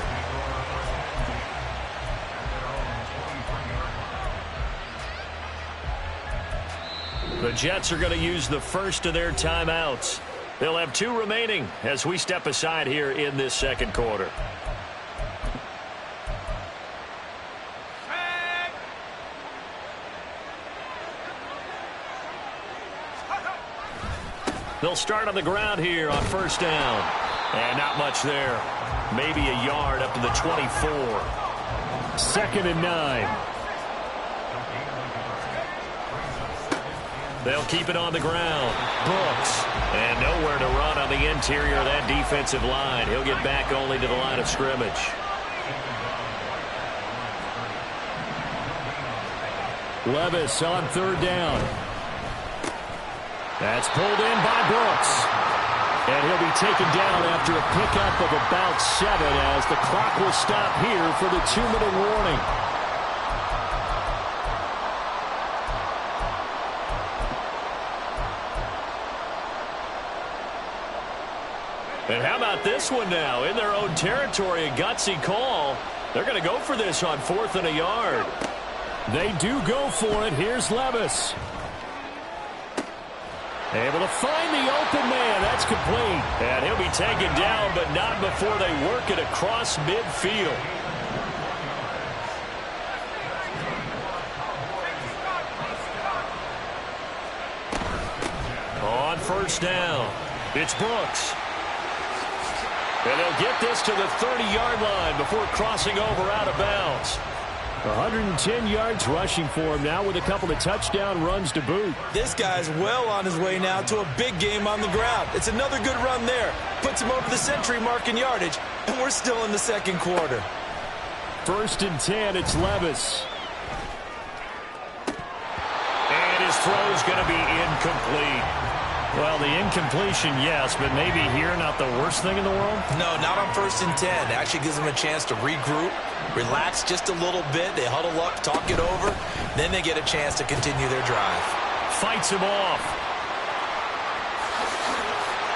The Jets are going to use the first of their timeouts. They'll have 2 remaining as we step aside here in this second quarter. They'll start on the ground here on 1st down. And not much there. Maybe a yard up to the 24. 2nd and 9. They'll keep it on the ground. Brooks. And nowhere to run on the interior of that defensive line. He'll get back only to the line of scrimmage. Levis on 3rd down. That's pulled in by Brooks. And he'll be taken down after a pickup of about 7 as the clock will stop here for the 2-minute warning. And how about this one now? In their own territory, a gutsy call. They're going to go for this on 4th and a yard. They do go for it. Here's Levis. Able to find the open man. That's complete. And he'll be taken down, but not before they work it across midfield. On 1st down, it's Brooks. And they'll get this to the 30-yard line before crossing over out of bounds. 110 yards rushing for him now with a couple of touchdown runs to boot. This guy's well on his way now to a big game on the ground. It's another good run there. Puts him over the century mark in yardage, and we're still in the 2nd quarter. 1st and 10, it's Levis. And his throw's going to be incomplete. Well, the incompletion, yes, but maybe here not the worst thing in the world? No, not on 1st and 10. It actually gives them a chance to regroup, relax just a little bit. They huddle up, talk it over. Then they get a chance to continue their drive. Fights him off.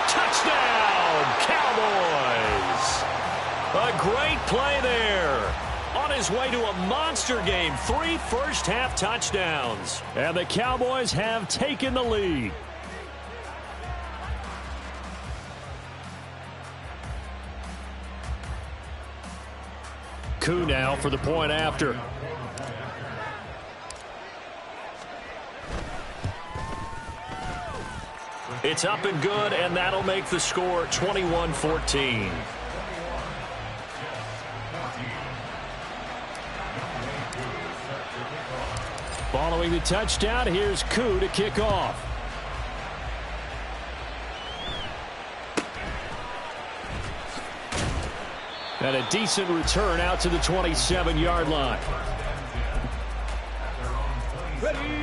Touchdown, Cowboys. A great play there. On his way to a monster game, 3 first-half touchdowns. And the Cowboys have taken the lead. Koo now for the point after. It's up and good, and that'll make the score 21-14. Following the touchdown, here's Koo to kick off. And a decent return out to the 27-yard line.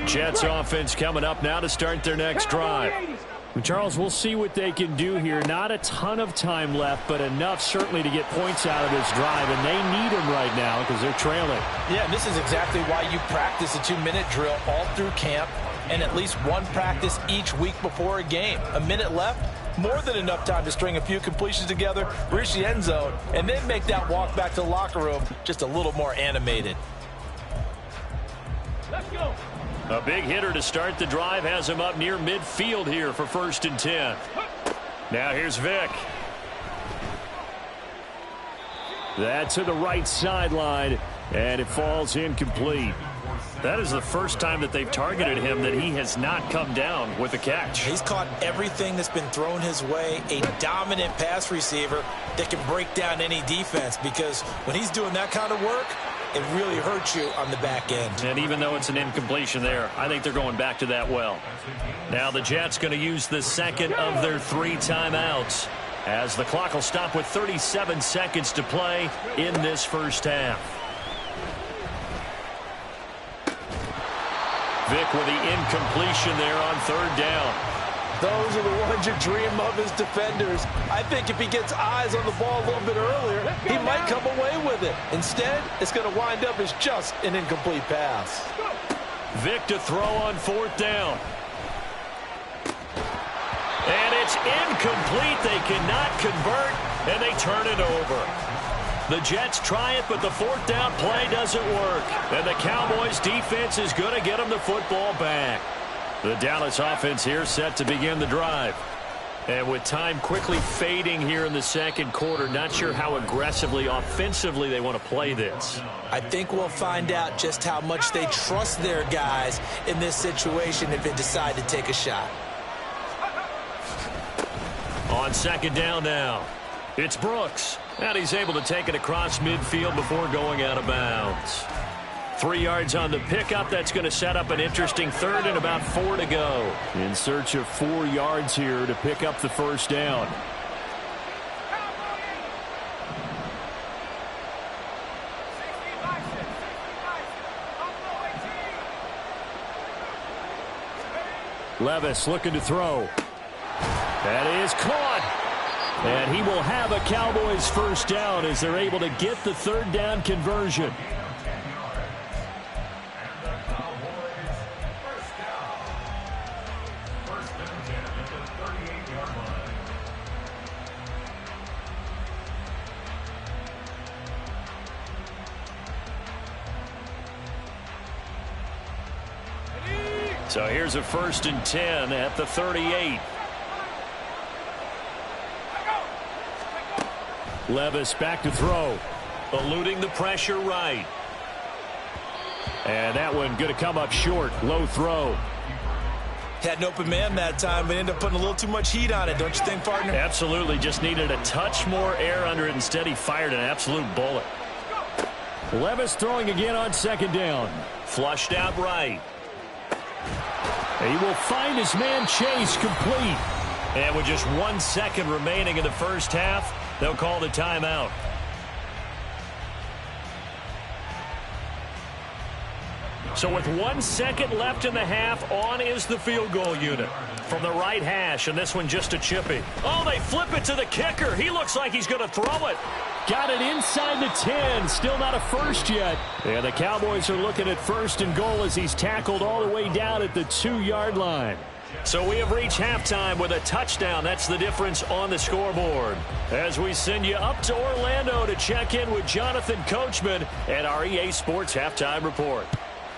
Jets offense coming up now to start their next drive. Charles, we'll see what they can do here. Not a ton of time left, but enough certainly to get points out of this drive, and they need them right now because they're trailing. Yeah, this is exactly why you practice a 2-minute drill all through camp and at least one practice each week before a game. A minute left, more than enough time to string a few completions together, reach the end zone, and then make that walk back to the locker room just a little more animated. Let's go. A big hitter to start the drive has him up near midfield here for 1st and 10. Now here's Vic. That's to the right sideline, and it falls incomplete. That is the first time that they've targeted him that he has not come down with a catch. He's caught everything that's been thrown his way, a dominant pass receiver that can break down any defense, because when he's doing that kind of work, it really hurts you on the back end. And even though it's an incompletion there, I think they're going back to that well. Now the Jets going to use the second of their 3 timeouts as the clock will stop with 37 seconds to play in this first half. Vic with the incompletion there on 3rd down. Those are the ones you dream of as defenders. I think if he gets eyes on the ball a little bit earlier, he might come away with it. Instead, it's going to wind up as just an incomplete pass. Vic to throw on 4th down. And it's incomplete. They cannot convert, and they turn it over. The Jets try it, but the 4th down play doesn't work. And the Cowboys defense is going to get them the football back. The Dallas offense here set to begin the drive. And with time quickly fading here in the 2nd quarter, not sure how aggressively, offensively they want to play this. I think we'll find out just how much they trust their guys in this situation if they decide to take a shot. On 2nd down now, it's Brooks. And he's able to take it across midfield before going out of bounds. 3 yards on the pickup. That's going to set up an interesting 3rd and about 4 to go. In search of 4 yards here to pick up the 1st down. Levis looking to throw. That is caught. And he will have a Cowboys first down as they're able to get the third down conversion. So here's a 1st and 10 at the 38. Levis back to throw. Eluding the pressure right. And that one going to come up short. Low throw. Had an open man that time, but ended up putting a little too much heat on it, don't you think, partner? Absolutely. Just needed a touch more air under it. Instead, he fired an absolute bullet. Levis throwing again on 2nd down. Flushed out right. He will find his man Chase complete. And with just 1 second remaining in the first half, they'll call the timeout. So with 1 second left in the half, on is the field goal unit. From the right hash, and this one just a chippy. Oh, they flip it to the kicker. He looks like he's going to throw it. Got it inside the 10. Still not a first yet. And the Cowboys are looking at 1st and goal as he's tackled all the way down at the 2-yard line. So we have reached halftime with a touchdown. That's the difference on the scoreboard. As we send you up to Orlando to check in with Jonathan Coachman and our EA Sports Halftime Report.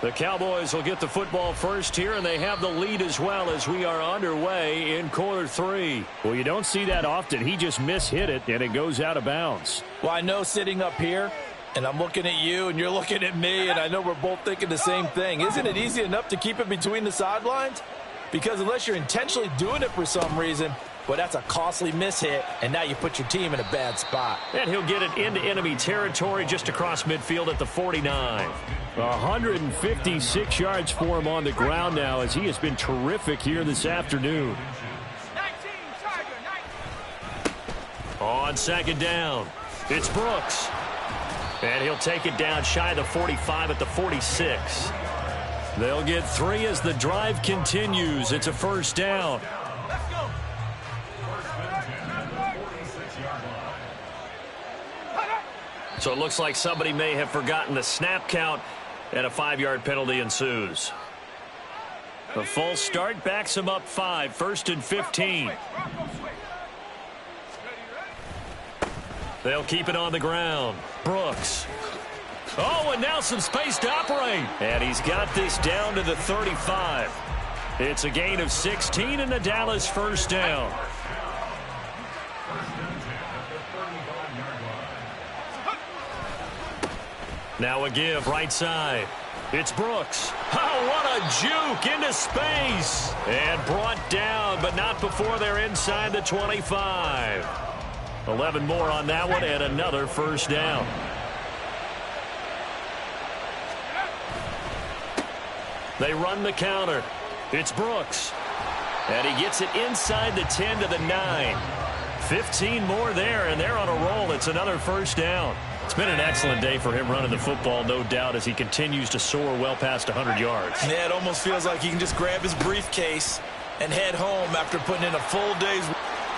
The Cowboys will get the football first here, and they have the lead as well as we are underway in quarter 3. Well, you don't see that often. He just mishit it, and it goes out of bounds. Well, I know sitting up here, and I'm looking at you, and you're looking at me, and I know we're both thinking the same thing. Isn't it easy enough to keep it between the sidelines? Because unless you're intentionally doing it for some reason, well, that's a costly mishit, and now you put your team in a bad spot. And he'll get it into enemy territory just across midfield at the 49. 156 yards for him on the ground now as he has been terrific here this afternoon. 19, Tiger, 19. On 2nd down, it's Brooks. And he'll take it down shy of the 45 at the 46. They'll get 3 as the drive continues. It's a 1st down. Let's go. So it looks like somebody may have forgotten the snap count, and a 5-yard penalty ensues. The full start backs him up 5, 1st and 15. They'll keep it on the ground. Brooks. Oh, and now some space to operate. And he's got this down to the 35. It's a gain of 16 and the Dallas 1st down. Now a give right side. It's Brooks. Oh, what a juke into space. And brought down, but not before they're inside the 25. 11 more on that one and another 1st down. They run the counter. It's Brooks. And he gets it inside the 10 to the 9. 15 more there, and they're on a roll. It's another 1st down. It's been an excellent day for him running the football, no doubt, as he continues to soar well past 100 yards. Yeah, it almost feels like he can just grab his briefcase and head home after putting in a full day's.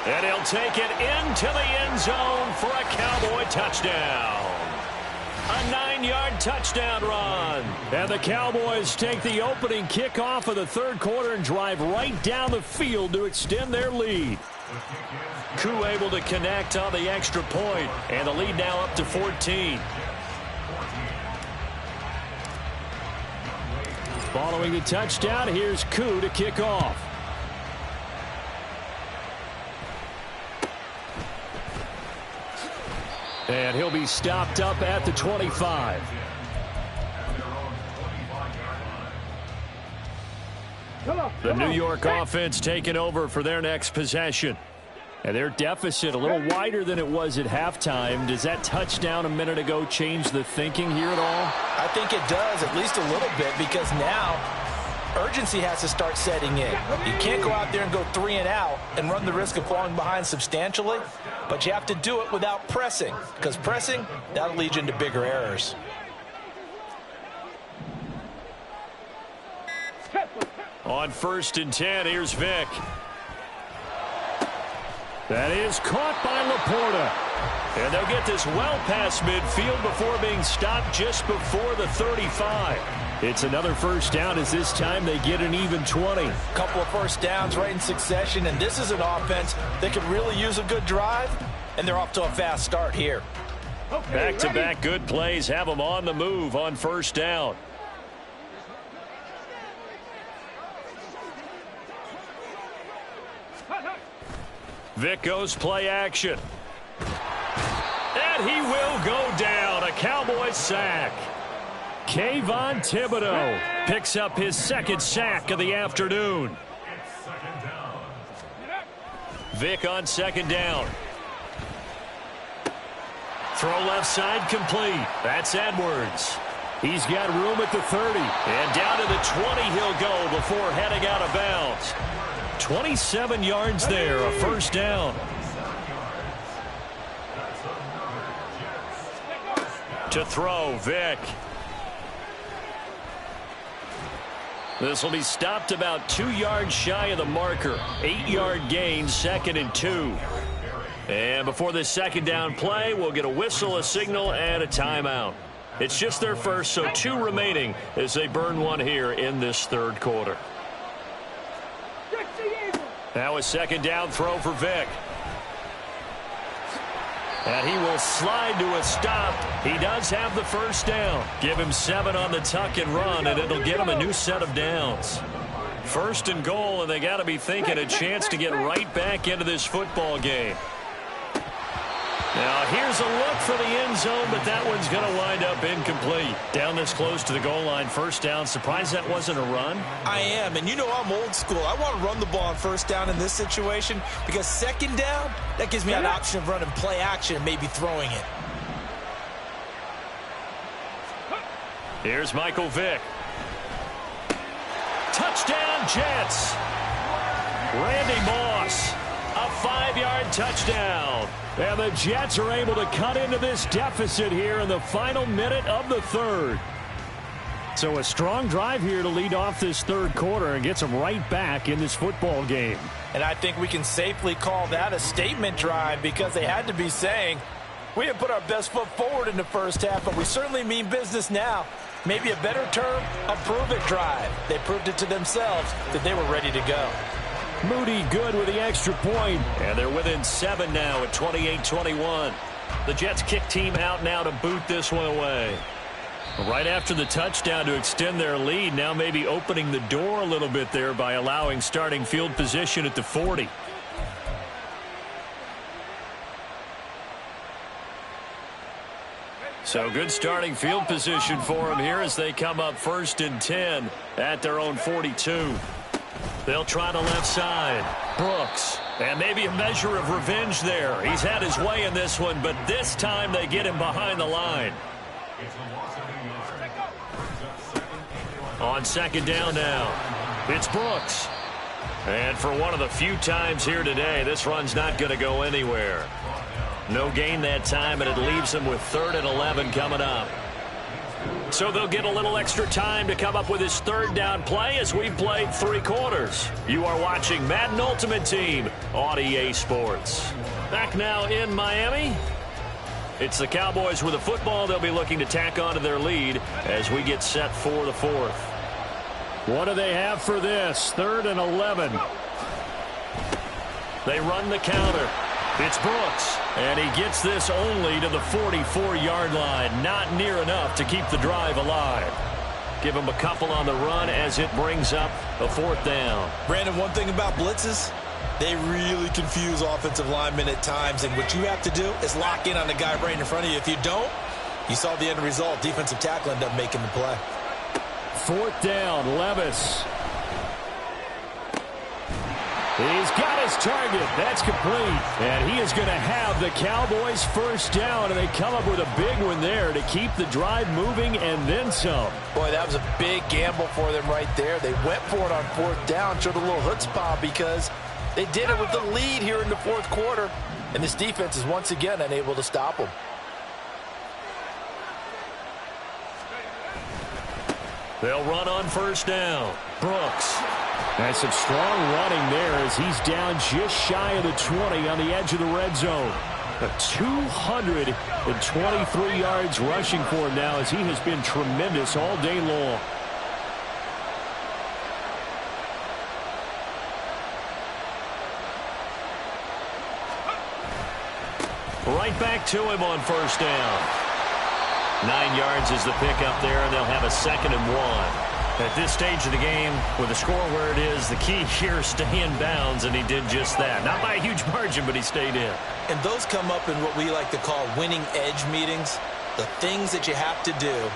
And he'll take it into the end zone for a Cowboy touchdown. A 9-yard touchdown run. And the Cowboys take the opening kickoff of the 3rd quarter and drive right down the field to extend their lead. Koo able to connect on the extra point, and the lead now up to 14. Following the touchdown, here's Koo to kick off. And he'll be stopped up at the 25. The New York offense taking over for their next possession. And their deficit a little wider than it was at halftime. Does that touchdown a minute ago change the thinking here at all? I think it does, at least a little bit, because now urgency has to start setting in. You can't go out there and go 3 and out and run the risk of falling behind substantially, but you have to do it without pressing, because pressing, that'll lead you into bigger errors. On 1st and 10, here's Vick. That is caught by Laporta. And they'll get this well past midfield before being stopped just before the 35. It's another first down as this time they get an even 20. Couple of first downs right in succession, and this is an offense that could really use a good drive, and they're off to a fast start here. Back-to-back good plays have them on the move on first down. Vic goes play action. And he will go down. A Cowboys sack. Kayvon Thibodeau picks up his second sack of the afternoon. Vic on second down. Throw left side complete. That's Edwards. He's got room at the 30. And down to the 20 he'll go before heading out of bounds. 27 yards there, a first down. To throw, Vic. This will be stopped about 2 yards shy of the marker. 8-yard gain, 2nd and 2. And before this second down play, we'll get a whistle, a signal, and a timeout. It's just their first, so 2 remaining as they burn one here in this third quarter. Now a second down throw for Vic. And he will slide to a stop. He does have the first down. Give him 7 on the tuck and run, and it'll get him a new set of downs. First and goal, and they got to be thinking a chance to get right back into this football game. Now here's a look for the end zone, but that one's going to wind up incomplete. Down this close to the goal line, first down. Surprised that wasn't a run? I am, and you know I'm old school. I want to run the ball on first down in this situation because second down, that gives me an option of running play action and maybe throwing it. Here's Michael Vick. Touchdown, Jets. Randy Moss. A 5-yard touchdown. And the Jets are able to cut into this deficit here in the final minute of the third. So a strong drive here to lead off this third quarter and gets them right back in this football game. And I think we can safely call that a statement drive because they had to be saying, we didn't put our best foot forward in the first half, but we certainly mean business now. Maybe a better term, a prove-it drive. They proved it to themselves that they were ready to go. Moody good with the extra point. And they're within 7 now at 28-21. The Jets kick team out now to boot this one away. Right after the touchdown to extend their lead, now maybe opening the door a little bit there by allowing starting field position at the 40. So good starting field position for them here as they come up 1st and 10 at their own 42. They'll try the left side. Brooks. And maybe a measure of revenge there. He's had his way in this one, but this time they get him behind the line. On second down now, it's Brooks. And for one of the few times here today, this run's not going to go anywhere. No gain that time, and it leaves them with 3rd and 11 coming up. So they'll get a little extra time to come up with his third down play as we've played 3 quarters. You are watching Madden Ultimate Team on EA Sports. Back now in Miami. It's the Cowboys with a football. They'll be looking to tack onto their lead as we get set for the 4th. What do they have for this? 3rd and 11. They run the counter. It's Brooks. And he gets this only to the 44-yard line. Not near enough to keep the drive alive. Give him a couple on the run as it brings up a 4th down. Brandon, one thing about blitzes, they really confuse offensive linemen at times. And what you have to do is lock in on the guy right in front of you. If you don't, you saw the end result. Defensive tackle ended up making the play. 4th down, Levis. He's got his target. That's complete. And he is going to have the Cowboys first down, and they come up with a big one there to keep the drive moving and then some. Boy, that was a big gamble for them right there. They went for it on 4th down, showed a little chutzpah because they did it with the lead here in the 4th quarter. And this defense is once again unable to stop them. They'll run on first down. Brooks. And some strong running there as he's down just shy of the 20 on the edge of the red zone. 223 yards rushing for him now as he has been tremendous all day long. Right back to him on first down. 9 yards is the pickup there, and they'll have a 2nd and 1. At this stage of the game, with the score where it is, the key here is stay in bounds, and he did just that. Not by a huge margin, but he stayed in. And those come up in what we like to call winning edge meetings. The things that you have to do,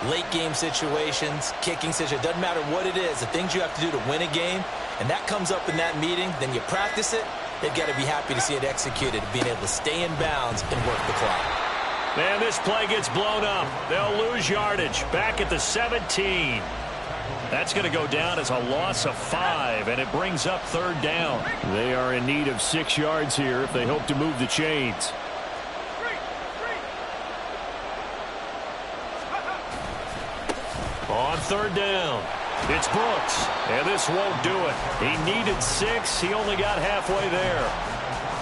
late game situations, kicking situations, doesn't matter what it is, the things you have to do to win a game, and that comes up in that meeting, then you practice it, they've got to be happy to see it executed, being able to stay in bounds and work the clock. Man, this play gets blown up. They'll lose yardage back at the 17. That's going to go down as a loss of 5, and it brings up 3rd down. They are in need of 6 yards here if they hope to move the chains. On 3rd down, it's Brooks, and this won't do it. He needed 6. He only got halfway there.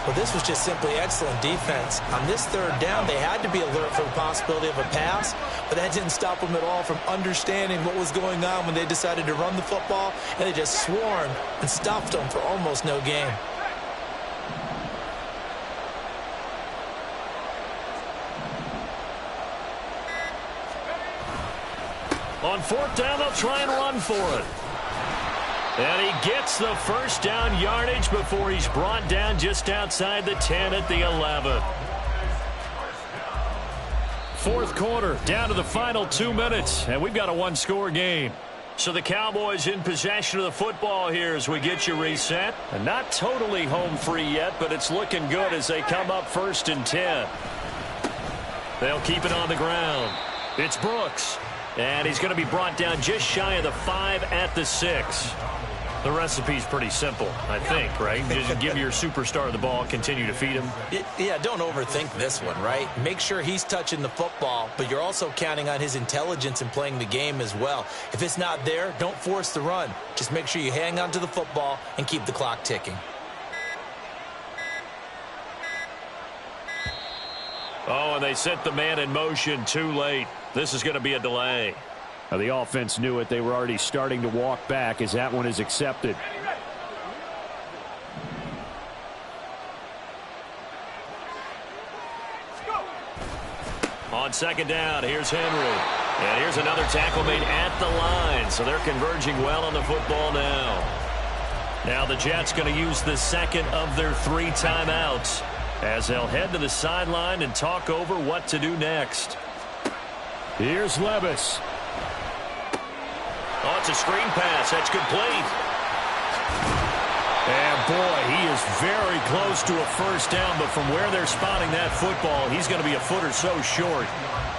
Well, this was just simply excellent defense. On this 3rd down, they had to be alert for the possibility of a pass, but that didn't stop them at all from understanding what was going on when they decided to run the football, and they just swarmed and stuffed them for almost no gain. On 4th down, they'll try and run for it. And he gets the first down yardage before he's brought down just outside the 10 at the 11. 4th quarter, down to the final 2 minutes, and we've got a 1-score game. So the Cowboys in possession of the football here as we get you reset. And not totally home free yet, but it's looking good as they come up 1st and 10. They'll keep it on the ground. It's Brooks. And he's going to be brought down just shy of the 5 at the 6. The recipe's pretty simple, I think, right? Just give your superstar the ball, continue to feed him. Yeah, don't overthink this one, right? Make sure he's touching the football, but you're also counting on his intelligence in playing the game as well. If it's not there, don't force the run. Just make sure you hang on to the football and keep the clock ticking. Oh, and they set the man in motion too late. This is going to be a delay. The offense knew it. They were already starting to walk back as that one is accepted. On 2nd down, here's Henry. And here's another tackle made at the line. So they're converging well on the football now. Now the Jets going to use the 2nd of their 3 timeouts as they'll head to the sideline and talk over what to do next. Here's Levis. Oh, it's a screen pass. That's complete. And boy, he is very close to a first down, but from where they're spotting that football, he's going to be a foot or so short.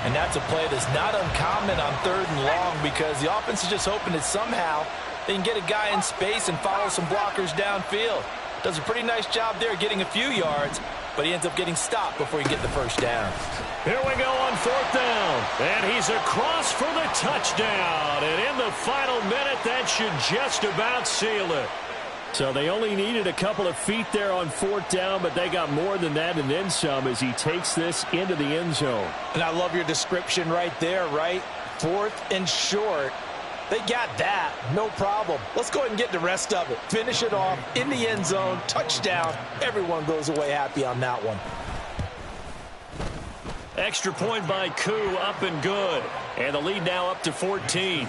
And that's a play that's not uncommon on 3rd and long because the offense is just hoping that somehow they can get a guy in space and follow some blockers downfield. Does a pretty nice job there getting a few yards, but he ends up getting stopped before he get the first down. Here we go on 4th down. And he's across for the touchdown. And in the final minute, that should just about seal it. So they only needed a couple of feet there on 4th down, but they got more than that and then some as he takes this into the end zone. And I love your description right there, right? 4th and short. They got that. No problem. Let's go ahead and get the rest of it. Finish it off in the end zone. Touchdown. Everyone goes away happy on that one. Extra point by Koo, up and good. And the lead now up to 14.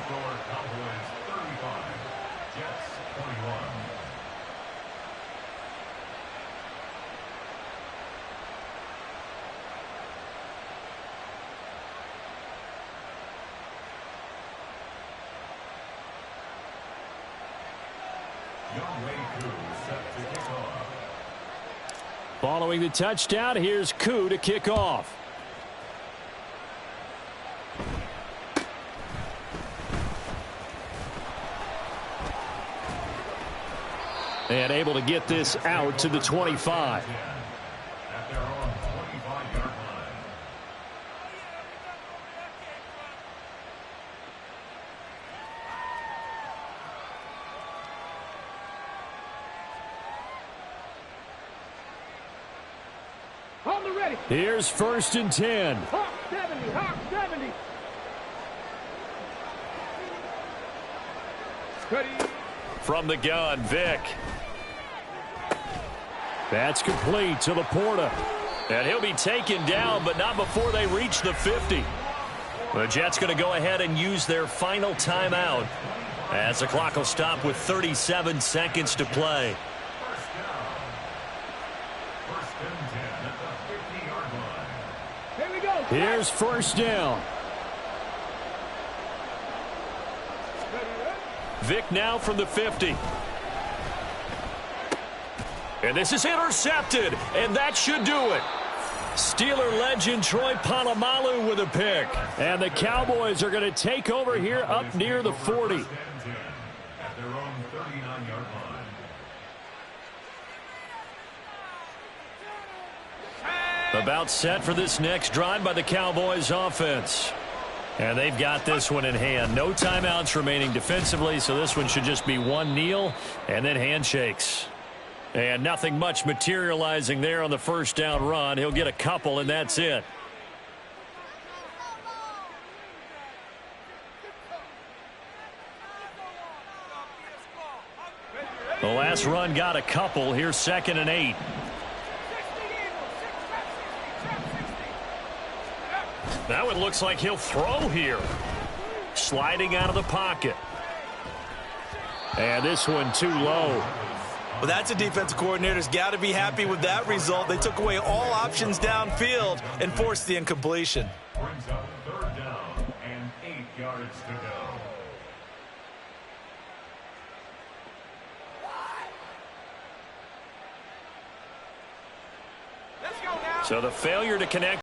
Following the touchdown, here's Koo to kick off. And able to get this out to the 25. on the ready. Here's 1st and 10. Hawk 70, Hawk 70. Ready. From the gun, Vic. That's complete to Laporta. And he'll be taken down, but not before they reach the 50. The Jets going to go ahead and use their final timeout as the clock will stop with 37 seconds to play. Here we go. Here's 1st down. Vic now from the 50. And this is intercepted, and that should do it. Steeler legend Troy Polamalu with a pick. And the Cowboys are going to take over here up near the 40. About set for this next drive by the Cowboys offense. And they've got this one in hand. No timeouts remaining defensively, so this one should just be one kneel and then handshakes. And nothing much materializing there on the 1st down run. He'll get a couple, and that's it. The last run got a couple. Here's 2nd and 8. Now it looks like he'll throw here. Sliding out of the pocket. And this one too low. Well, that's a defensive coordinator's got to be happy with that result. They took away all options downfield and forced the incompletion. Brings up 3rd down and 8 yards to go. So the failure to connect